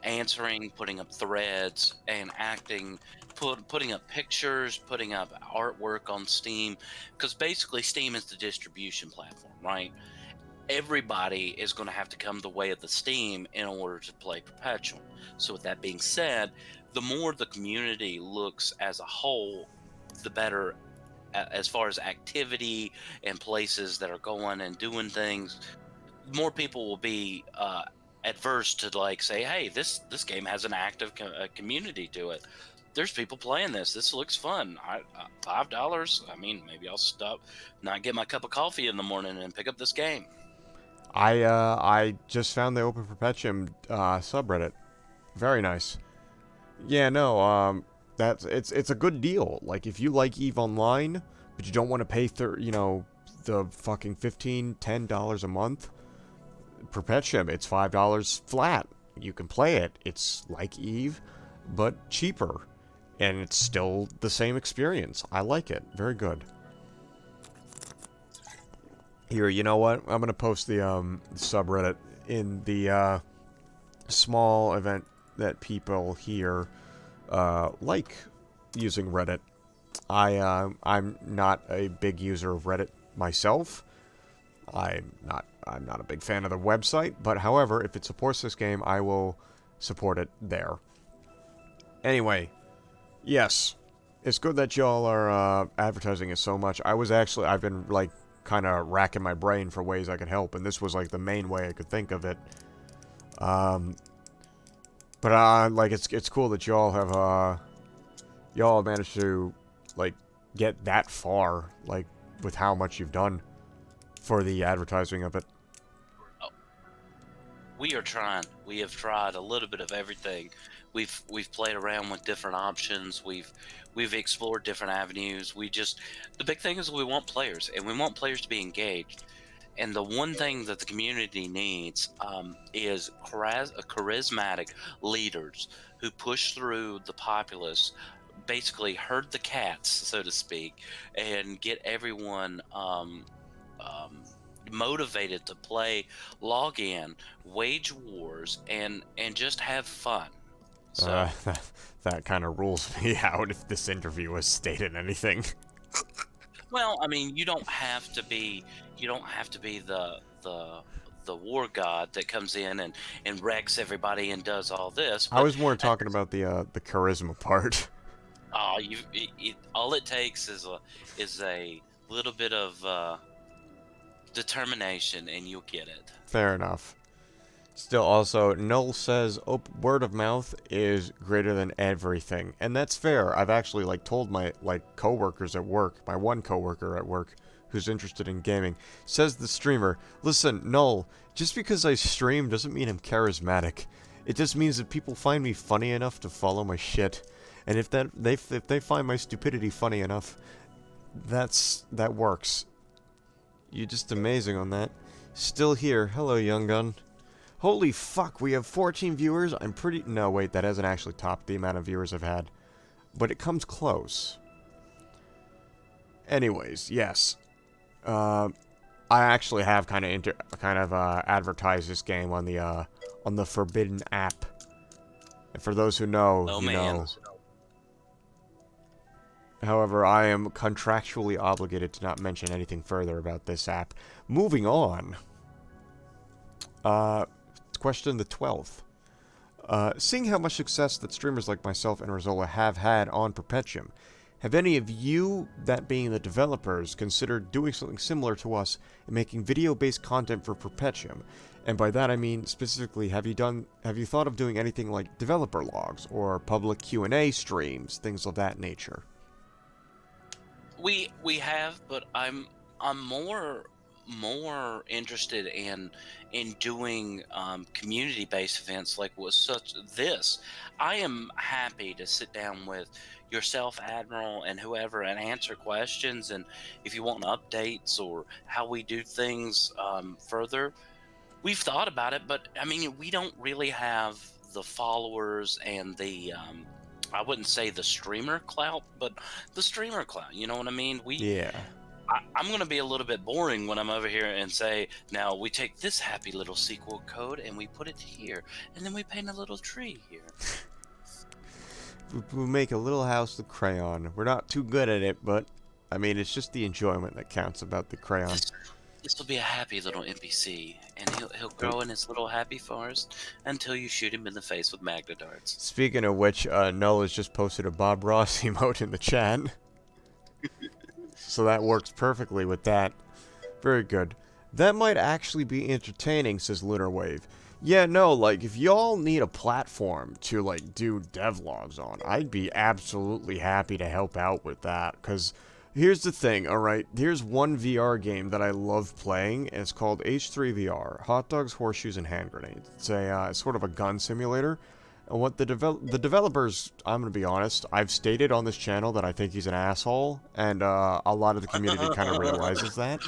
answering, putting up threads, and acting, putting up pictures, putting up artwork on Steam, because basically Steam is the distribution platform, right? Everybody is going to have to come the way of the Steam in order to play Perpetual. So with that being said, the more the community looks as a whole, the better as far as activity and places that are going and doing things. More people will be adverse to like say, hey, this game has an active community to it. There's people playing this. This looks fun. $5. I mean, maybe I'll stop, not get my cup of coffee in the morning and pick up this game. I just found the Open Perpetuum subreddit. Very nice. Yeah, no, it's a good deal. Like if you like EVE Online, but you don't want to pay the fucking $10 a month, Perpetuum, it's $5 flat. You can play it. It's like EVE, but cheaper, and it's still the same experience. I like it. Very good. Here, you know what? I'm gonna post the subreddit in the small event that people here like using Reddit. I'm not a big user of Reddit myself. I'm not a big fan of the website, but however, if it supports this game, I will support it there. Anyway, yes, it's good that y'all are advertising it so much. I've been like kind of racking my brain for ways I could help, and this was like the main way I could think of it. But like it's cool that y'all managed to like get that far, like with how much you've done for the advertising of it. We are trying. We have tried a little bit of everything. We've played around with different options. We've explored different avenues. The big thing is we want players, and we want players to be engaged. And the one thing that the community needs is charismatic leaders who push through the populace, basically herd the cats, so to speak, and get everyone motivated to play, log in, wage wars, and just have fun. So That kind of rules me out if this interview has stated anything. well, I mean, you don't have to be the war god that comes in and wrecks everybody and does all this. I But was more talking about the charisma part. all it takes is a little bit of determination, and you'll get it. Fair enough. Still, also, Null says word of mouth is greater than everything, and that's fair. I've actually like told my coworkers at work, my one coworker at work, who's interested in gaming, says the streamer, "Listen, Null, just because I stream doesn't mean I'm charismatic. It just means that people find me funny enough to follow my shit, and if they find my stupidity funny enough, that works. You're just amazing on that. Still here. Hello, young gun." Holy fuck, we have 14 viewers. No, wait, that hasn't actually topped the amount of viewers I've had. But it comes close. Anyways, yes. I actually have kind of advertised this game on the Forbidden app. And for those who know, you know. However, I am contractually obligated to not mention anything further about this app. Moving on. Question the 12th. Seeing how much success that streamers like myself and Rizola have had on Perpetuum, have any of you, that being the developers, considered doing something similar to us and making video-based content for Perpetuum? And by that I mean specifically, have you thought of doing anything like developer logs or public Q&A streams, things of that nature? We have, but I'm more interested in doing community-based events like was such this. I am happy to sit down with yourself, Admiral, and whoever, and answer questions. And if you want updates or how we do things further, we've thought about it. But I mean, we don't really have the followers and the I wouldn't say the streamer clout, but the streamer clout. You know what I mean? Yeah. I'm going to be a little bit boring when I'm over here and say, now we take this happy little sequel code and we put it here, and then we paint a little tree here. We make a little house with crayon. We're not too good at it, but I mean, it's just the enjoyment that counts about the crayon. This will be a happy little NPC, and he'll grow in his little happy forest until you shoot him in the face with magna darts. Speaking of which, Null has just posted a Bob Ross emote in the chat. So that works perfectly with that. Very good. That might actually be entertaining, says Lunar Wave. Yeah, no, like, if y'all need a platform to, like, do devlogs on, I'd be absolutely happy to help out with that, because here's the thing, alright? Here's one VR game that I love playing, and it's called H3VR, Hot Dogs, Horseshoes, and Hand Grenades. It's a, sort of a gun simulator, and what the developers, I'm gonna be honest, I've stated on this channel that I think he's an asshole, and, a lot of the community kind of realizes that.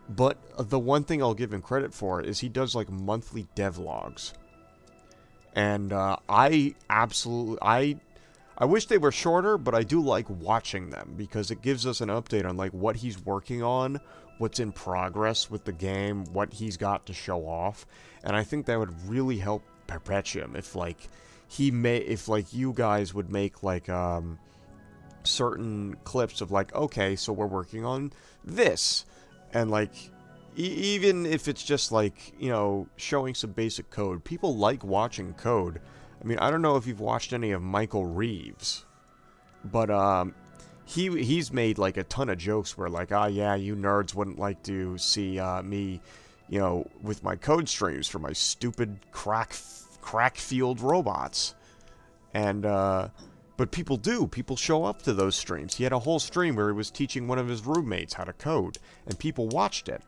But the one thing I'll give him credit for is he does, like, monthly devlogs. And, I wish they were shorter, but I do like watching them, because it gives us an update on, like, what he's working on, what's in progress with the game, what he's got to show off. And I think that would really help Perpetuum if, like, you guys would make, like, certain clips of, like, okay, so we're working on this. And, like, even if it's just, like, you know, showing some basic code. People like watching code. I mean, I don't know if you've watched any of Michael Reeves. But, he's made, like, a ton of jokes where, like, yeah, you nerds wouldn't like to see, me, you know, with my code streams for my stupid crack-fueled robots. And, but people do. People show up to those streams. He had a whole stream where he was teaching one of his roommates how to code, and people watched it.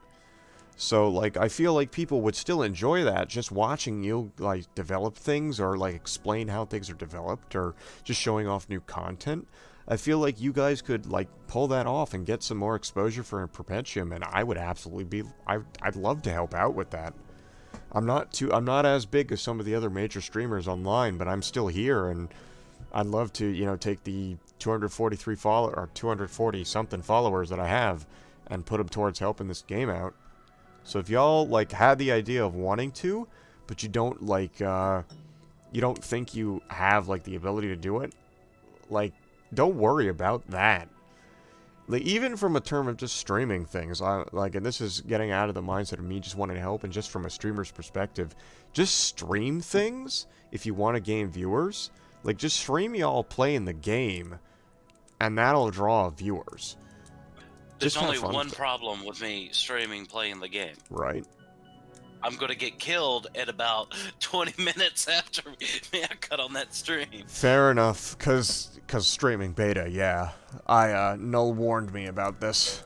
So, like, I feel like people would still enjoy that, just watching you, like, develop things, or, like, explain how things are developed, or just showing off new content. I feel like you guys could, like, pull that off and get some more exposure for Perpetuum, and I would absolutely be... I'd love to help out with that. I'm not as big as some of the other major streamers online, but I'm still here, and I'd love to, you know, take the 240 something followers that I have and put them towards helping this game out. So if y'all, like, had the idea of wanting to, but you don't, like, you don't think you have, like, the ability to do it, like, don't worry about that. Like, even from a term of just streaming things, like, and this is getting out of the mindset of me just wanting to help, and just from a streamer's perspective, just stream things if you want to gain viewers. Like, just stream y'all playing the game, and that'll draw viewers. There's only one problem with me streaming playing the game. Right. I'm going to get killed at about 20 minutes after I cut on that stream. Fair enough, cause streaming beta, yeah. Null warned me about this.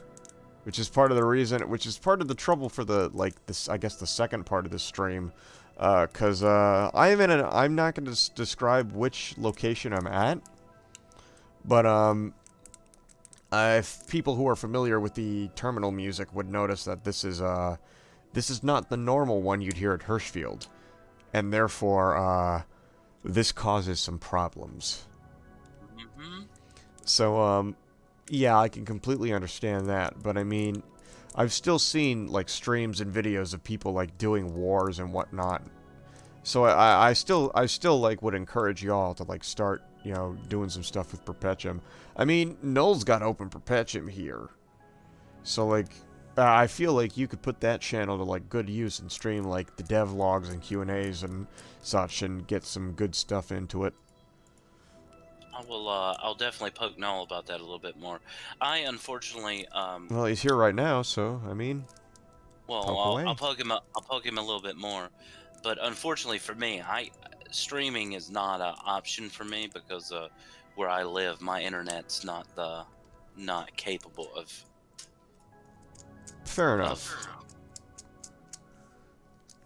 Which is part of the reason, which is part of the trouble for the, like, this, I guess the second part of the stream. I'm not going to describe which location I'm at. But, if people who are familiar with the terminal music would notice that this is not the normal one you'd hear at Hirschfield. And therefore, this causes some problems. Mm-hmm. So, yeah, I can completely understand that, but I mean, I've still seen, like, streams and videos of people, like, doing wars and whatnot. So I still, like, would encourage y'all to, like, start, you know, doing some stuff with Perpetuum. I mean, Null's got Open Perpetuum here. So, like, I feel like you could put that channel to, like, good use and stream, like, the devlogs and Q&As and such, and get some good stuff into it. I'll definitely poke Null about that a little bit more. I, unfortunately, Well, he's here right now, so, I mean... Well, I'll poke him a little bit more. But unfortunately for me, streaming is not an option for me, because where I live, my internet's not capable of Fair enough.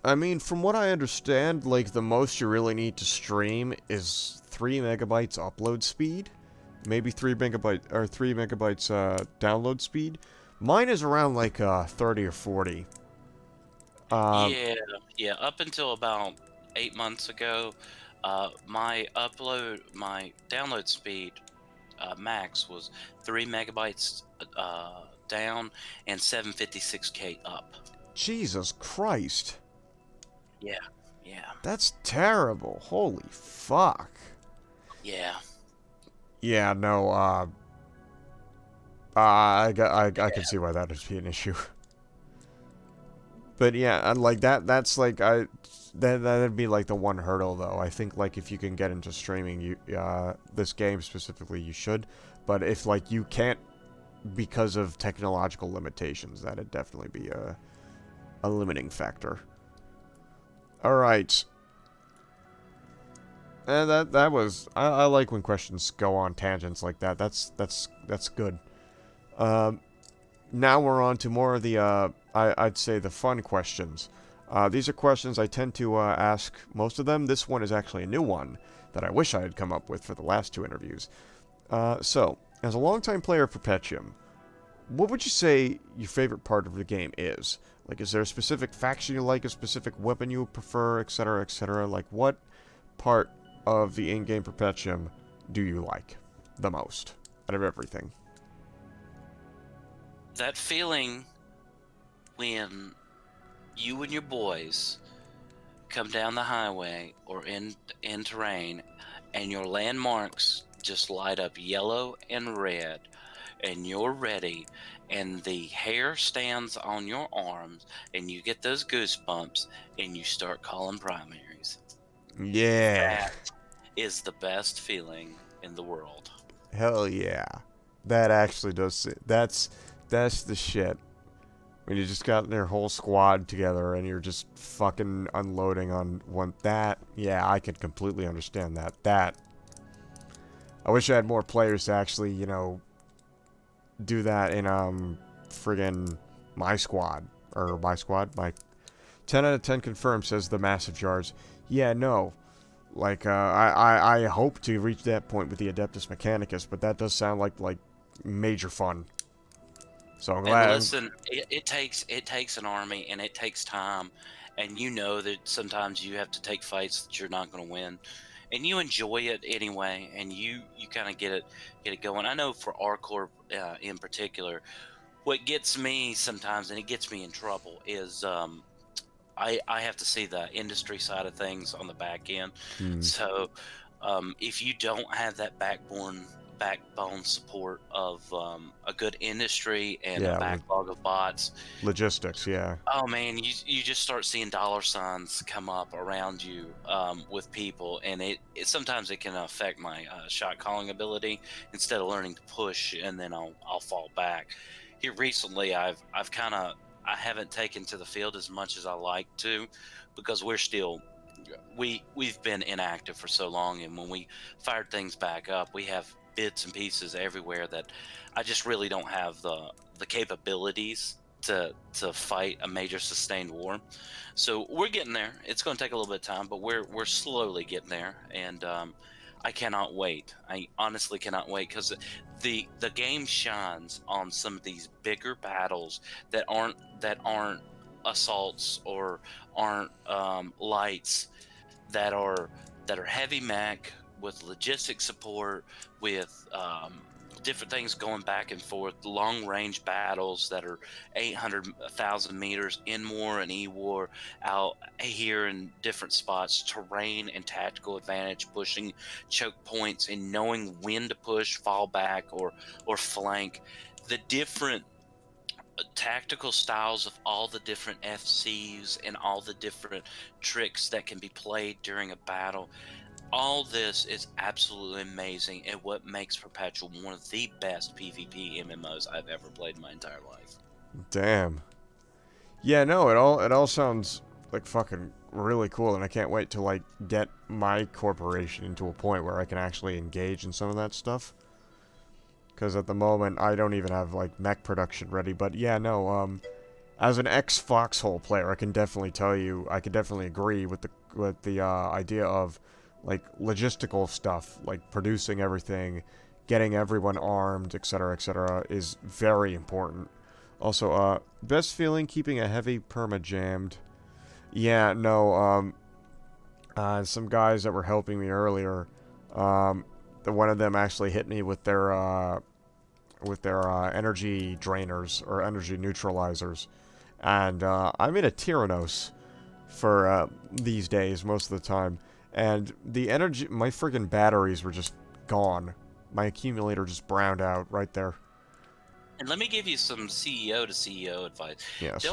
I mean, from what I understand, like, the most you really need to stream is 3 megabytes upload speed. Maybe 3 megabytes download speed. Mine is around, like, 30 or 40. Yeah. Up until about 8 months ago, my download speed max was 3 megabytes down and 756K up. Jesus Christ. Yeah. Yeah. That's terrible. Holy fuck. Yeah. Yeah, no, I can see why that would be an issue. But yeah, like that's like that'd be like the one hurdle though. I think like if you can get into streaming, you this game specifically, you should. But if like you can't because of technological limitations, that'd definitely be a limiting factor. All right. And that was I like when questions go on tangents like that. That's good. Now we're on to more of the I'd say the fun questions. These are questions I tend to ask most of them. This one is actually a new one that I wish I had come up with for the last 2 interviews. So, as a longtime player of Perpetuum, what would you say your favorite part of the game is? Like, is there a specific faction you like, a specific weapon you prefer, etc., etc.? Like, what part of the in-game Perpetuum do you like the most out of everything? That feeling when you and your boys come down the highway or in terrain and your landmarks just light up yellow and red and you're ready and the hair stands on your arms and you get those goosebumps and you start calling primaries. Yeah. That is the best feeling in the world. Hell yeah. That actually does it. That's the shit. When you just got their whole squad together and you're just fucking unloading on one. Yeah, I could completely understand that. I wish I had more players to actually, you know, do that in, friggin' my squad. Or my squad? My 10 out of 10 confirmed, says the Massive Jars. Yeah, no. Like, I hope to reach that point with the Adeptus Mechanicus, but that does sound like major fun. So I'm glad. And listen, it takes an army and it takes time, and you know that sometimes you have to take fights that you're not going to win, and you enjoy it anyway, and you kind of get it going. I know for our corp in particular, what gets me sometimes, and it gets me in trouble, is I have to see the industry side of things on the back end. So if you don't have that backbone support of a good industry and a backlog of bots, logistics, yeah. oh man, you just start seeing dollar signs come up around you with people, and it sometimes it can affect my shot calling ability. Instead of learning to push, and then I'll fall back. Here recently, I haven't taken to the field as much as I like to, because we've been inactive for so long, and when we fired things back up, we have bits and pieces everywhere that I just really don't have the capabilities to fight a major sustained war. So we're getting there. It's going to take a little bit of time, but we're slowly getting there, and I cannot wait. I honestly cannot wait, because the game shines on some of these bigger battles that aren't assaults or aren't lights, that are heavy mech with logistic support, with different things going back and forth, long range battles that are 800,000 meters in war and e-war, out here in different spots, terrain and tactical advantage, pushing choke points and knowing when to push, fall back, or flank. The different tactical styles of all the different FCs and all the different tricks that can be played during a battle. All this is absolutely amazing, and what makes Perpetual one of the best PvP MMOs I've ever played in my entire life. Damn. Yeah, no, it all sounds like fucking really cool, and I can't wait to like get my corporation into a point where I can actually engage in some of that stuff. Because at the moment I don't even have like mech production ready. But yeah, no, as an ex-Foxhole player, I can definitely tell you, I can definitely agree with the idea of, like, logistical stuff, like producing everything, getting everyone armed, etc., is very important. Also, best feeling keeping a heavy perma jammed. Yeah, no, some guys that were helping me earlier, one of them actually hit me with their energy drainers or energy neutralizers, and I'm in a Tyrannos for these days most of the time, and the energy, my friggin' batteries were just gone. My accumulator just browned out right there. And let me give you some CEO to CEO advice. Yes.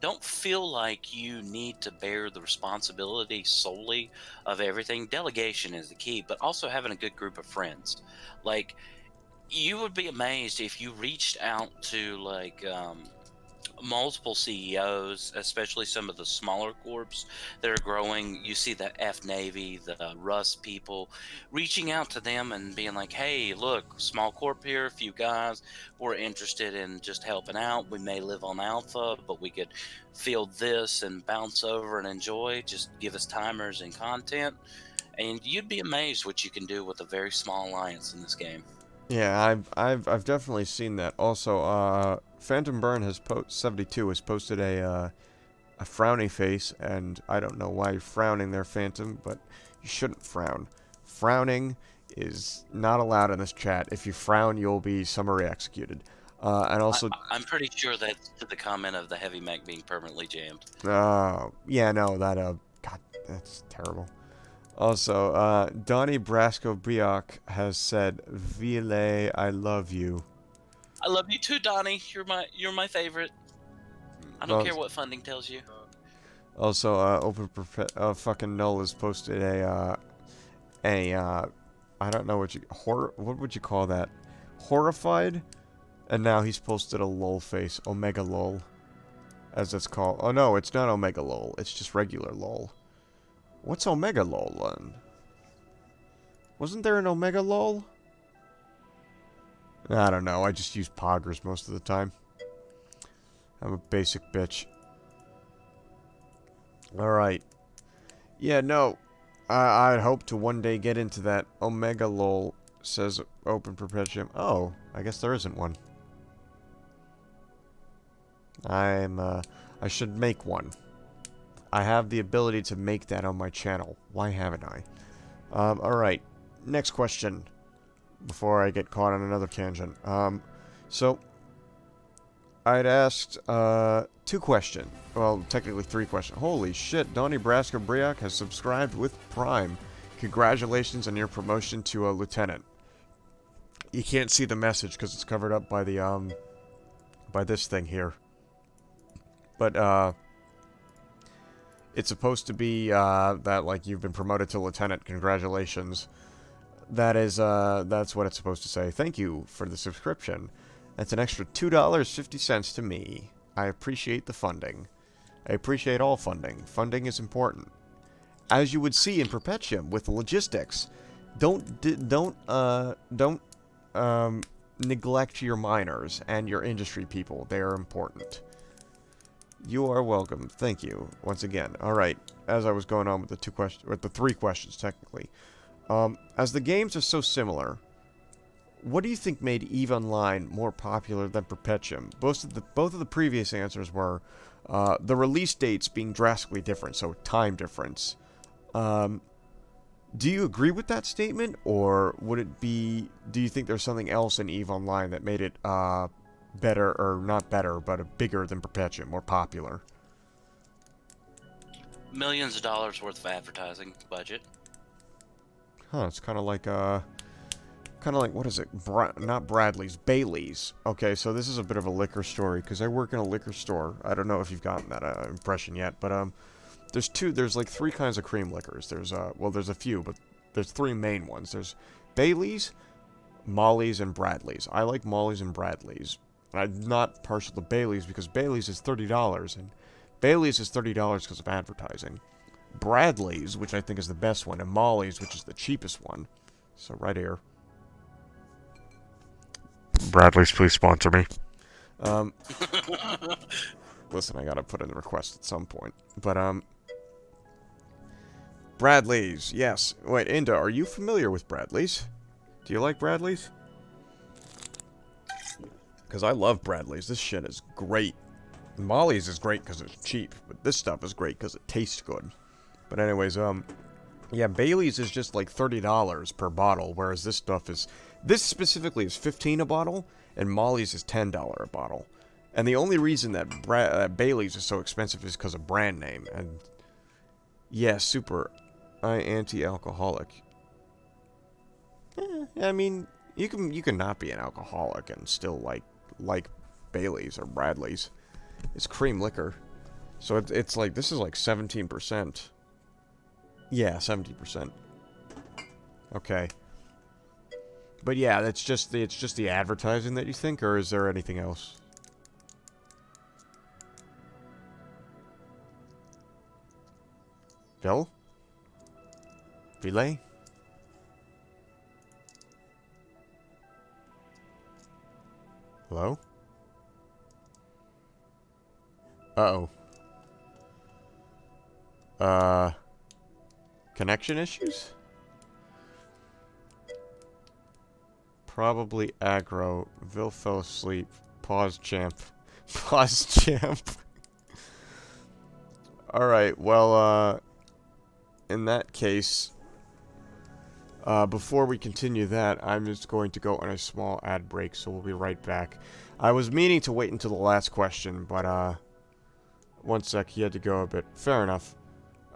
Don't feel like you need to bear the responsibility solely of everything. Delegation is the key, but also having a good group of friends. Like, you would be amazed if you reached out to like multiple CEOs, especially some of the smaller corps that are growing. You see the F Navy, the Rust people, reaching out to them and being like, "Hey, look, small corp here, a few guys. We're interested in just helping out. We may live on Alpha, but we could field this and bounce over and enjoy. Just give us timers and content." And you'd be amazed what you can do with a very small alliance in this game. Yeah, I've definitely seen that. Also, Phantom Burn has 72 has posted a frowny face, and I don't know why you're frowning there, Phantom, but you shouldn't frown. Frowning is not allowed in this chat. If you frown, you'll be summary executed. And also, I'm pretty sure that's to the comment of the heavy mech being permanently jammed. yeah, no, God, that's terrible. Also, Donnie Brasco Brioc has said, Ville, I love you. I love you too, Donnie. You're my favorite. I don't care what funding tells you. Also, fucking Null has posted I don't know what would you call that? Horrified? And now he's posted a lol face, Omega lol, as it's called. Oh no, it's not Omega lol, it's just regular lol. What's Omega lol then? Wasn't there an Omega lol? I don't know, I just use poggers most of the time. I'm a basic bitch. Alright. Yeah, no. I'd hope to one day get into that. Omega lol, says Open Perpetuum. Oh, I guess there isn't one. I should make one. I have the ability to make that on my channel. Why haven't I? Alright. Next question. Before I get caught on another tangent. So, I'd asked, 2 questions. Well, technically 3 questions. Holy shit, Donnie Brasco Brioc has subscribed with Prime. Congratulations on your promotion to a lieutenant. You can't see the message because it's covered up by the, by this thing here. But, it's supposed to be, that, like, you've been promoted to lieutenant. Congratulations. That is, that's what it's supposed to say. Thank you for the subscription. That's an extra $2.50 to me. I appreciate the funding. I appreciate all funding. Funding is important. As you would see in Perpetuum with the logistics, don't neglect your miners and your industry people. They are important. You are welcome. Thank you once again. All right. As I was going on with the 3 questions technically, as the games are so similar, what do you think made EVE Online more popular than Perpetuum? Both of the previous answers were the release dates being drastically different, so time difference. Do you agree with that statement, or would it be? Do you think there's something else in EVE Online that made it better, or not better, but bigger than Perpetuum, more popular? Millions of dollars worth of advertising budget. Huh? It's kind of like what is it? Not Bradley's, Bailey's. Okay, so this is a bit of a liquor story because I work in a liquor store. I don't know if you've gotten that impression yet, but there's like 3 kinds of cream liquors. There's well, there's a few, but there's 3 main ones. There's Bailey's, Molly's, and Bradley's. I like Molly's and Bradley's. I'm not partial to Bailey's because Bailey's is $30, and Bailey's is $30 because of advertising. Bradley's, which I think is the best one, and Molly's, which is the cheapest one. So right here. Bradley's, please sponsor me. Listen, I gotta put in the request at some point. But, Bradley's, yes. Wait, Inda, are you familiar with Bradley's? Do you like Bradley's? Because I love Bradley's. This shit is great. Molly's is great because it's cheap, but this stuff is great because it tastes good. But anyways, yeah, Bailey's is just like $30 per bottle, whereas this stuff is... This specifically is $15 a bottle, and Molly's is $10 a bottle. And the only reason that Bailey's is so expensive is because of brand name. And yeah, super anti-alcoholic. I mean, you can not be an alcoholic and still like Bailey's or Bradley's. It's cream liquor, so it's like this is like 17%. Yeah, 17%. Okay. But yeah, it's just the advertising that you think, or is there anything else? Ville? Ville? Hello? Uh-oh. Connection issues? Probably aggro. Ville fell asleep. Pause champ. Pause champ. Alright, well, in that case, before we continue that, I'm just going to go on a small ad break, so we'll be right back. I was meaning to wait until the last question, but, one sec, he had to go a bit. Fair enough.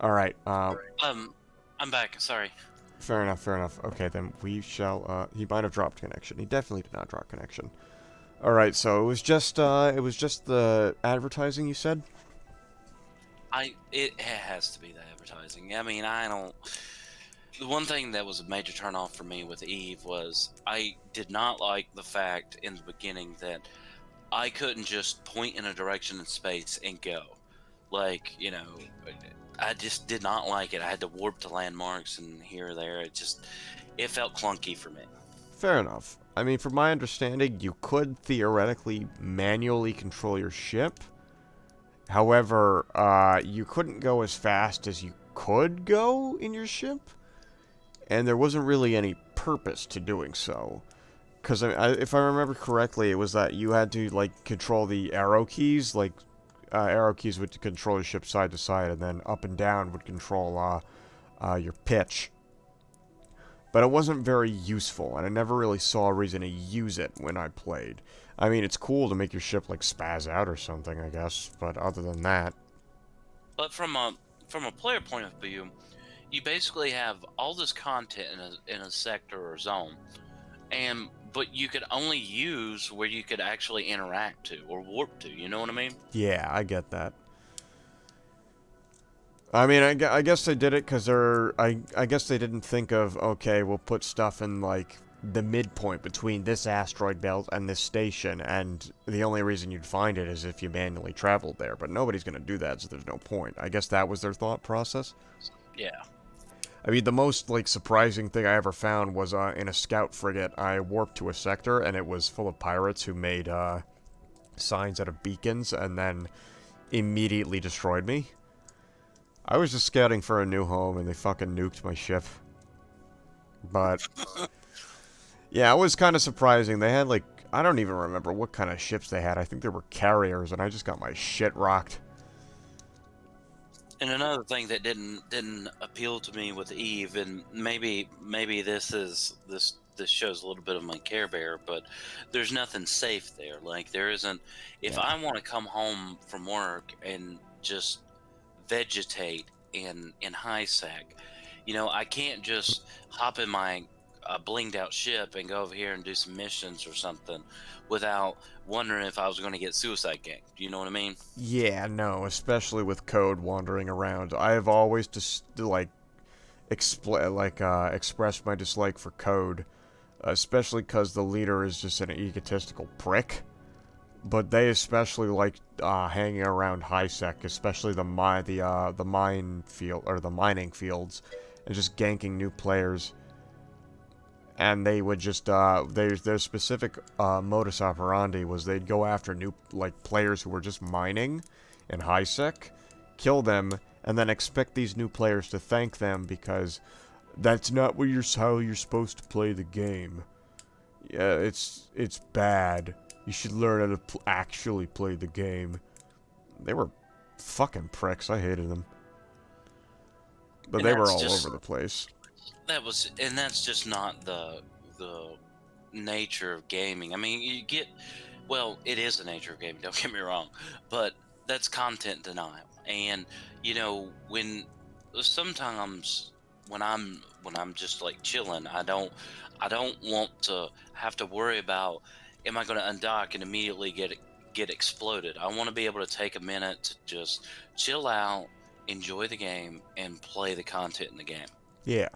Alright, I'm back, sorry. Fair enough, fair enough. Okay, then we shall, he might have dropped connection. He definitely did not drop connection. Alright, so it was just the advertising you said? It has to be the advertising. I mean, the one thing that was a major turnoff for me with Eve was I did not like the fact in the beginning that I couldn't just point in a direction in space and go. Like, you know, I just did not like it. I had to warp to landmarks and here or there. It felt clunky for me. Fair enough. I mean, from my understanding, you could theoretically manually control your ship. However, you couldn't go as fast as you could go in your ship. And there wasn't really any purpose to doing so. Because if I remember correctly, it was that you had to, like, control the arrow keys. Like, arrow keys would control your ship side to side, and then up and down would control your pitch. But it wasn't very useful, and I never really saw a reason to use it when I played. I mean, it's cool to make your ship, like, spaz out or something, I guess, but other than that... But from a player point of view, you basically have all this content in a sector or zone, but you could only use where you could actually interact to or warp to. You know what I mean? Yeah, I get that. I mean, I guess they did it because I guess they didn't think of, okay, we'll put stuff in, like, the midpoint between this asteroid belt and this station, and the only reason you'd find it is if you manually traveled there. But nobody's going to do that, so there's no point. I guess that was their thought process? Yeah. I mean, the most, like, surprising thing I ever found was, in a scout frigate, I warped to a sector, and it was full of pirates who made, signs out of beacons, and then immediately destroyed me. I was just scouting for a new home, and they fucking nuked my ship. But... yeah, it was kind of surprising. They had, like, I don't even remember what kind of ships they had. I think they were carriers, and I just got my shit rocked. And another thing that didn't appeal to me with Eve, and maybe this shows a little bit of my Care Bear, but there's nothing safe there. Like, there isn't. If I want to come home from work and just vegetate in high sec, you know, I can't just hop in my blinged out ship and go over here and do some missions or something without wondering if I was going to get suicide ganged. Do you know what I mean? Yeah, no, especially with code wandering around. I have always just expressed my dislike for code, especially because the leader is just an egotistical prick. But they especially like hanging around high sec, especially the mine field or the mining fields, and just ganking new players. And they would just, their specific modus operandi was they'd go after new, like, players who were just mining, in high sec, kill them, and then expect these new players to thank them because that's not how you're supposed to play the game. Yeah, it's bad. You should learn how to actually play the game. They were fucking pricks. I hated them. But And they were that's all just over the place. that's just not the nature of gaming. I mean, well, it is the nature of gaming. Don't get me wrong, but that's content denial. And when sometimes when I'm just like chilling, I don't want to have to worry about, am I going to undock and immediately get exploded. I want to be able to take a minute to just chill out, enjoy the game, and play the content in the game. Yeah.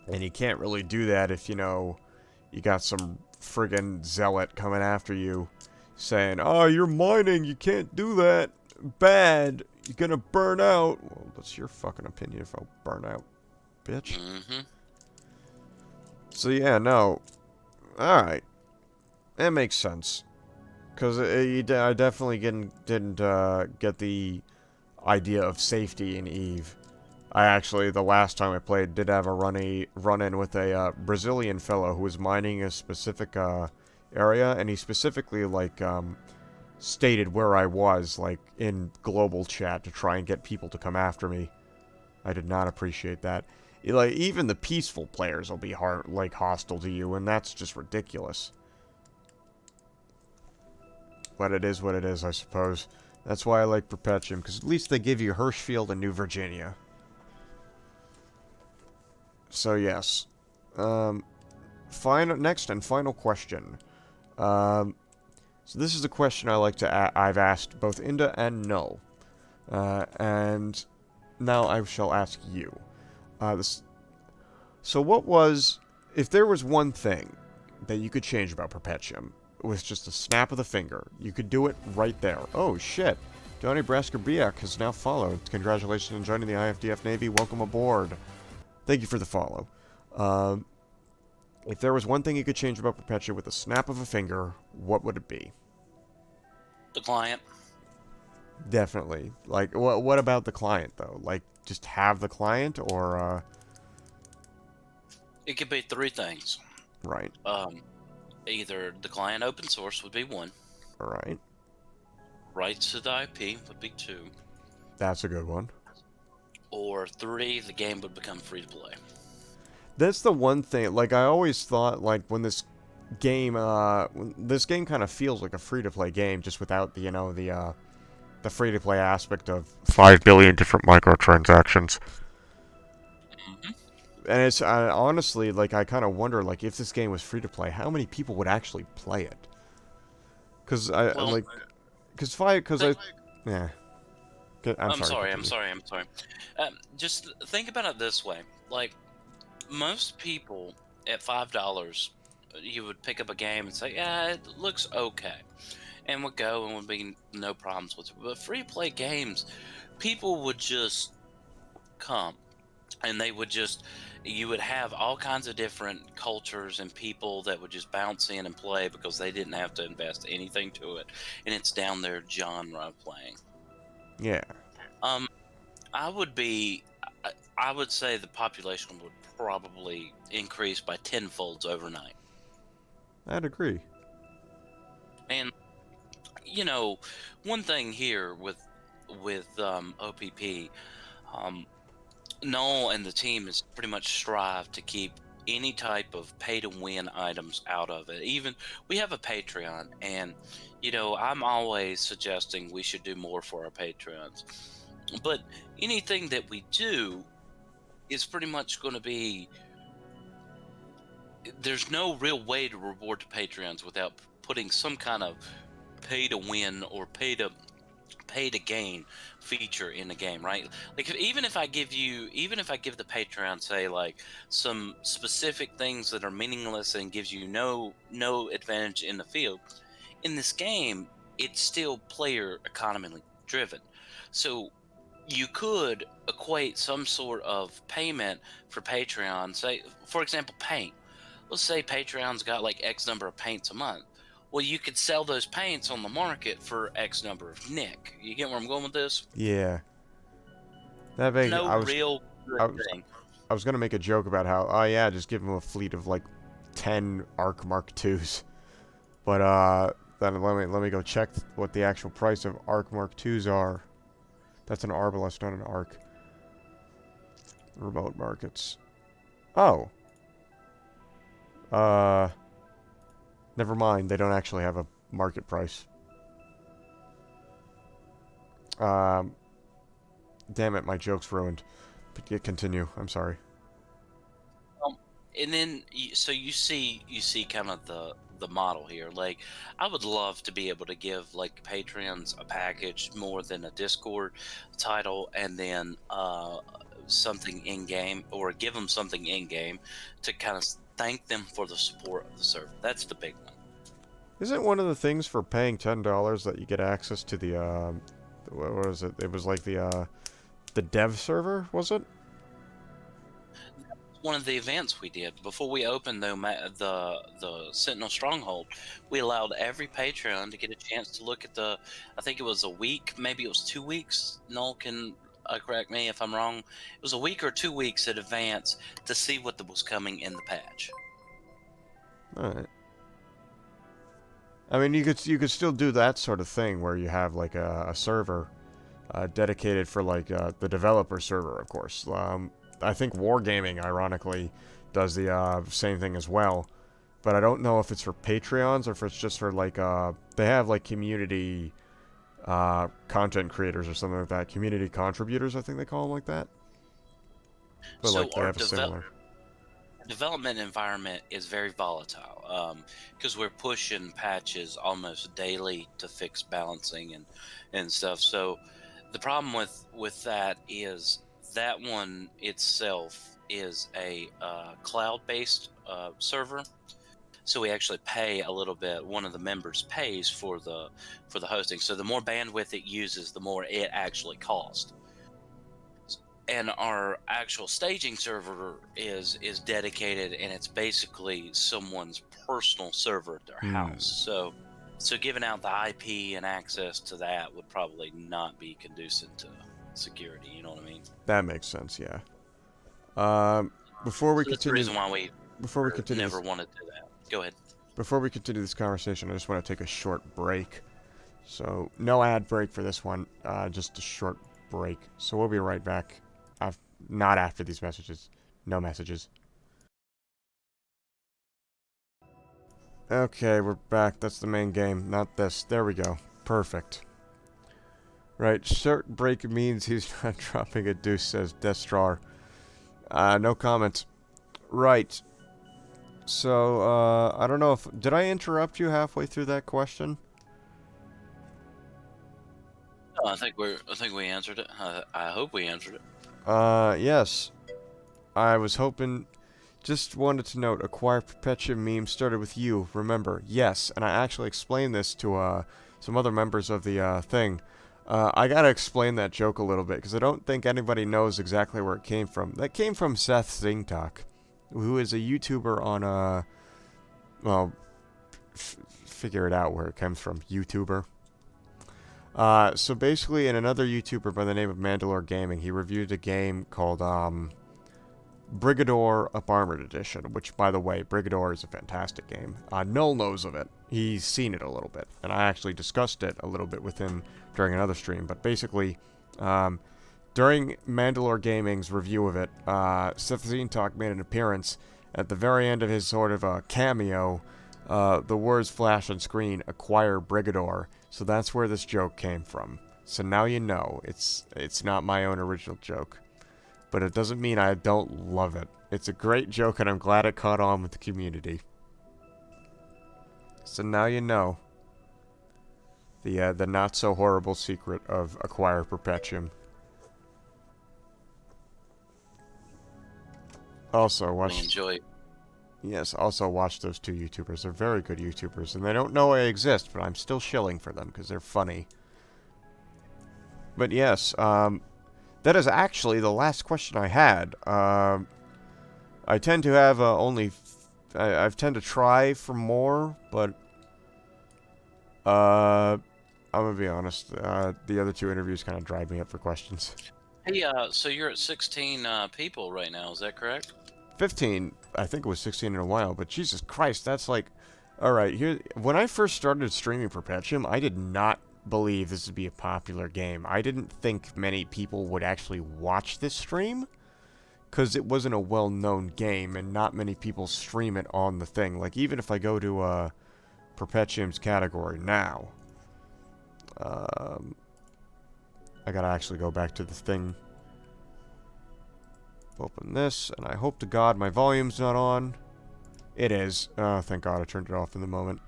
And you can't really do that if, you got some friggin' zealot coming after you saying, oh, you're mining, you can't do that. Bad. You're gonna burn out. Well, that's your fucking opinion if I'll burn out, bitch. Mm-hmm. So, yeah, no. Alright. That makes sense. Because I definitely didn't get the idea of safety in Eve. I actually, the last time I played, did have a run-in with a Brazilian fellow who was mining a specific area, and he specifically, stated where I was, in global chat to try and get people to come after me. I did not appreciate that. Even the peaceful players will be hostile to you, and that's just ridiculous. But it is what it is, I suppose. That's why I like Perpetuum, because at least they give you Hirschfield and New Virginia. So, yes. Next and final question. So this is a question I've asked both Inda and Null. And now I shall ask you. So what was... If there was one thing that you could change about Perpetuum, with just a snap of the finger, you could do it right there. Oh, shit. Donnie Brasker-Biak has now followed. Congratulations on joining the IFDF Navy. Welcome aboard. Thank you for the follow. If there was one thing you could change about Perpetuum with a snap of a finger, what would it be? The client. Definitely. What about the client, though? Just have the client, or, It could be three things. Right. Either the client open source would be one. Alright. Rights to the IP would be two. That's a good one. Or three, the game would become free to play. That's the one thing, I always thought, when this game kind of feels like a free-to-play game, just without the free-to-play aspect of 5 billion different microtransactions. Mm-hmm. And it's, honestly, I kind of wonder, if this game was free-to-play, how many people would actually play it? Because yeah. I'm sorry. I'm sorry. Just think about it this way. Most people at $5, you would pick up a game and say, yeah, it looks okay. And would go and would be no problems with it. But free play games, people would just come. And you would have all kinds of different cultures and people that would just bounce in and play because they didn't have to invest anything to it. And it's down their genre of playing. Yeah. I would say the population would probably increase by tenfolds overnight. I'd agree. And one thing here with OPP, Noel and the team has pretty much strive to keep any type of pay to win items out of it. Even we have a Patreon, and I'm always suggesting we should do more for our Patreons. But anything that we do is pretty much going to be, there's no real way to reward the Patreons without putting some kind of pay to win or pay to gain feature in the game, right? Even if I give the Patreon, say, some specific things that are meaningless and gives you no advantage in the field, in this game it's still player economy driven. So you could equate some sort of payment for Patreon, say, for example, paint. Let's say Patreon's got X number of paints a month. Well, you could sell those paints on the market for X number of nick. You get where I'm going with this? Yeah. That makes, No real good I was, thing. I was gonna make a joke about how, oh yeah, just give him a fleet of like 10 Arc Mark IIs. But then let me go check what the actual price of Arc Mark IIs are. That's an Arbalest, not an Arc. Remote markets. Oh. Never mind. They don't actually have a market price. Damn it, my joke's ruined. But continue. I'm sorry. And then so you see kind of the model here. Like, I would love to be able to give like patrons a package more than a Discord title, and then something in game, or give them something in game to kind of thank them for the support of the server. That's the big one. Isn't one of the things for paying $10 that you get access to the what was it? It was like the dev server, was it? One of the events we did before we opened the Sentinel Stronghold, we allowed every Patreon to get a chance to look at I think it was a week, maybe it was 2 weeks. Noel can correct me if I'm wrong. It was a week or 2 weeks in advance to see what was coming in the patch. All right. I mean, you could still do that sort of thing where you have like a server dedicated for like the developer server, of course. I think Wargaming, ironically, does the same thing as well. But I don't know if it's for Patreons or if it's just for like they have like community content creators or something like that. Community contributors, I think they call them like that. But So like they have a similar. Development environment is very volatile because we're pushing patches almost daily to fix balancing and stuff. So the problem with that is that one itself is a cloud-based server. So we actually pay a little bit. One of the members pays for the hosting. So the more bandwidth it uses, the more it actually costs. And our actual staging server is dedicated, and it's basically someone's personal server at their house. So giving out the IP and access to that would probably not be conducive to security. You know what I mean? That makes sense. Yeah. Before we continue, that's the reason why we never wanted to do that. Go ahead. Before we continue this conversation, I just want to take a short break. So no ad break for this one. Just a short break. So we'll be right back. Not after these messages. No messages. Okay, we're back. That's the main game, not this. There we go. Perfect. Right, short break means he's not dropping a deuce, says Destrar. No comment. Right. So, I don't know if... Did I interrupt you halfway through that question? No, I think we answered it. I hope we answered it. Yes. I was hoping... Just wanted to note, Acquire Perpetuum meme started with you, remember. Yes, and I actually explained this to, some other members of the, thing. I gotta explain that joke a little bit, because I don't think anybody knows exactly where it came from. That came from Seth Zingtalk, who is a YouTuber on, well, figure it out where it comes from. YouTuber. So basically, in another YouTuber by the name of Mandalore Gaming, he reviewed a game called, Brigador Up Armored Edition, which, by the way, Brigador is a fantastic game. Null knows of it. He's seen it a little bit, and I actually discussed it a little bit with him during another stream. But basically, during Mandalore Gaming's review of it, Seth Zingtalk made an appearance. At the very end of his sort of cameo, the words flash on screen, "Acquire Brigador." So that's where this joke came from. So now you know. It's not my own original joke. But it doesn't mean I don't love it. It's a great joke, and I'm glad it caught on with the community. So now you know the not-so-horrible secret of Acquire Perpetuum. Also, Enjoy. Yes, also watch those two YouTubers. They're very good YouTubers, and they don't know I exist, but I'm still shilling for them, because they're funny. But yes, that is actually the last question I had. I tend to have only... I tend to try for more, but I'm gonna be honest. The other 2 interviews kind of dried me up for questions. Hey, so you're at 16 people right now, is that correct? 15. I think it was 16 in a while, but Jesus Christ, that's like... Alright, here... When I first started streaming Perpetuum, I did not believe this would be a popular game. I didn't think many people would actually watch this stream, because it wasn't a well-known game, and not many people stream it on the thing. Like, even if I go to, Perpetuum's category now... I gotta actually go back to the thing. Open this, and I hope to God my volume's not on. It is. Oh, thank God I turned it off in the moment.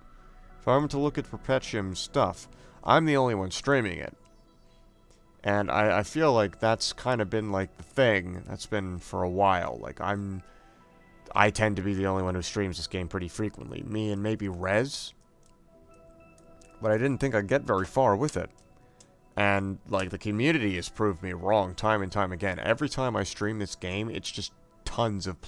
If I'm to look at Perpetuum's stuff, I'm the only one streaming it. And I feel like that's kind of been like the thing that's been for a while. Like, I tend to be the only one who streams this game pretty frequently. Me and maybe Rez. But I didn't think I'd get very far with it. And, like, the community has proved me wrong time and time again. Every time I stream this game, it's just tons of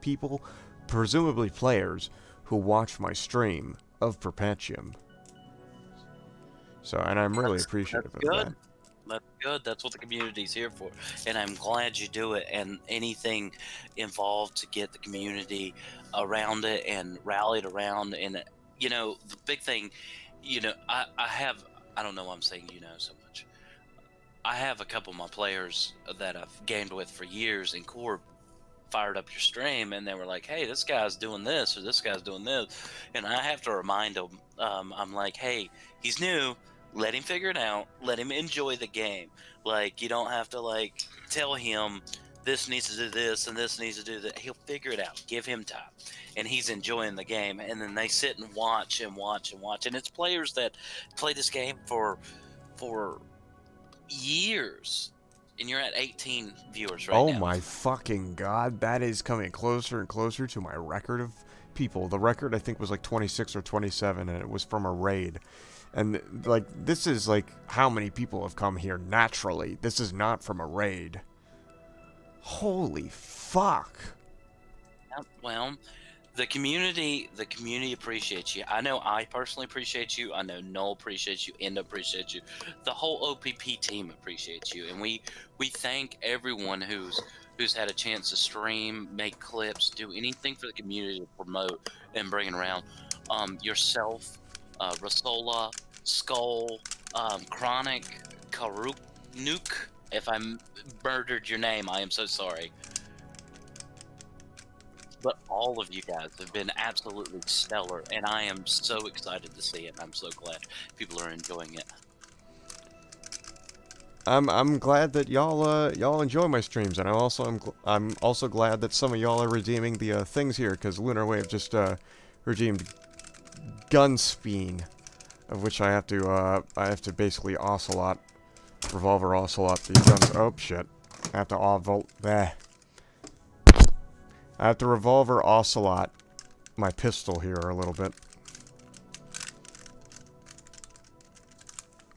people, presumably players, who watch my stream of Perpetuum. So, and I'm really appreciative of that. That's good. That's what the community's here for. And I'm glad you do it. And anything involved to get the community around it and rallied around. And, you know, the big thing, you know, I don't know why I'm saying you know so much. I have a couple of my players that I've gamed with for years, and Core fired up your stream, and they were like, hey, this guy's doing this, or this guy's doing this. And I have to remind them, I'm like, hey, he's new. Let him figure it out. Let him enjoy the game. Like, you don't have to, like, tell him this needs to do this and this needs to do that. He'll figure it out. Give him time. And he's enjoying the game. And then they sit and watch and watch and watch. And it's players that play this game for years. And you're at 18 viewers right now. Oh my fucking God. That is coming closer and closer to my record of people. The record, I think, was like 26 or 27, and it was from a raid. And, like, this is, like, how many people have come here naturally. This is not from a raid. Holy fuck. Well, the community appreciates you. I know I personally appreciate you. I know Noel appreciates you. Enda appreciates you. The whole OPP team appreciates you. And we thank everyone who's had a chance to stream, make clips, do anything for the community to promote and bring it around. Yourself, Rasola, Skull, Chronic, Karuk, Nuke. If I murdered your name, I am so sorry. But all of you guys have been absolutely stellar, and I am so excited to see it. I'm so glad people are enjoying it. I'm glad that y'all enjoy my streams, and I'm also glad that some of y'all are redeeming the things here, because Lunar Wave just redeemed Gunspeen, of which I have to basically revolver ocelot these guns. Oh shit! I have to I have to revolver ocelot my pistol here a little bit.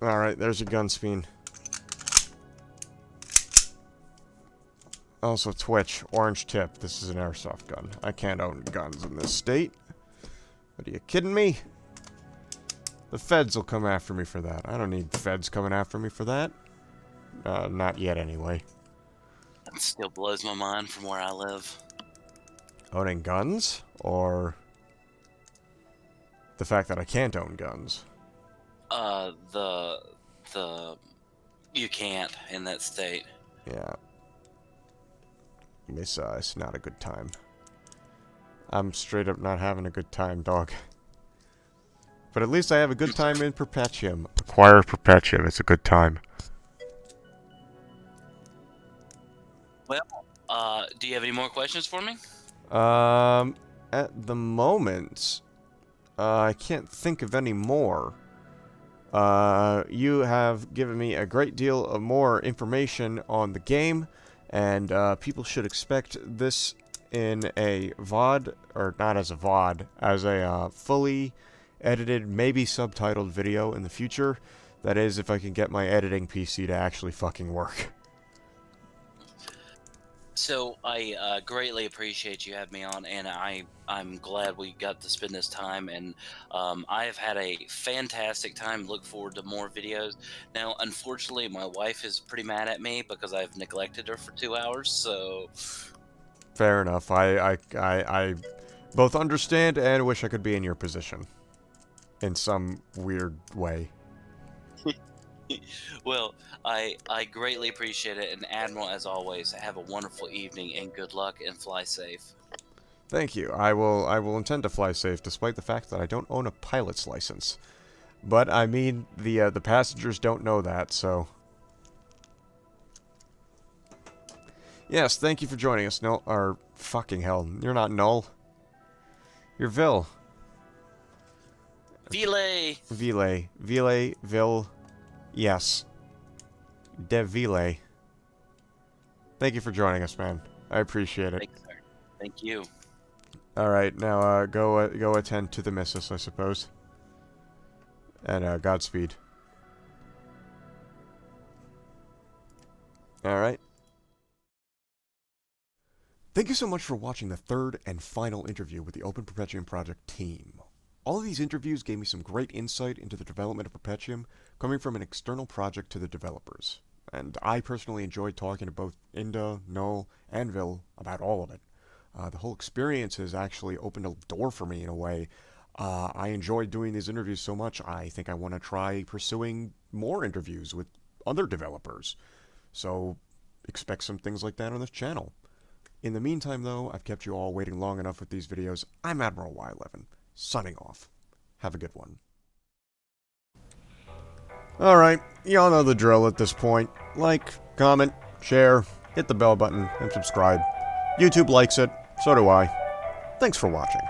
All right, there's your Gunspeen. Also, Twitch, orange tip. This is an airsoft gun. I can't own guns in this state. What, are you kidding me? The feds will come after me for that. I don't need feds coming after me for that. Not yet, anyway. That still blows my mind from where I live. Owning guns? Or the fact that I can't own guns? You can't in that state. Yeah. It's not a good time. I'm straight up not having a good time, dog. But at least I have a good time in Perpetuum. Acquire Perpetuum, it's a good time. Well, do you have any more questions for me? At the moment, I can't think of any more. You have given me a great deal of more information on the game, and people should expect this in a VOD, or not as a VOD, as a fully edited, maybe subtitled video in the future. That is, if I can get my editing PC to actually fucking work. So I greatly appreciate you having me on, and I'm glad we got to spend this time. And I have had a fantastic time. Look forward to more videos. Now, unfortunately, my wife is pretty mad at me because I've neglected her for 2 hours. So Fair enough. I both understand and wish I could be in your position. In some weird way. well, I greatly appreciate it. And Admiral, as always, have a wonderful evening and good luck and fly safe. Thank you. I will intend to fly safe, despite the fact that I don't own a pilot's license. But I mean, the passengers don't know that, so. Yes, thank you for joining us, Null. Or fucking hell, you're not Null. You're Ville. Ville. Ville. Yes. De Ville. Thank you for joining us, man. I appreciate it. Thanks, sir. Thank you. All right, now go attend to the missus, I suppose. And Godspeed. All right. Thank you so much for watching the third and final interview with the Open Perpetuum Project team. All of these interviews gave me some great insight into the development of Perpetuum, coming from an external project to the developers. And I personally enjoyed talking to both Inda, Null, and Ville about all of it. The whole experience has actually opened a door for me in a way. I enjoyed doing these interviews so much, I think I want to try pursuing more interviews with other developers. So expect some things like that on this channel. In the meantime, though, I've kept you all waiting long enough with these videos. I'm Admiral Y11, signing off. Have a good one. Alright, y'all know the drill at this point. Like, comment, share, hit the bell button, and subscribe. YouTube likes it, so do I. Thanks for watching.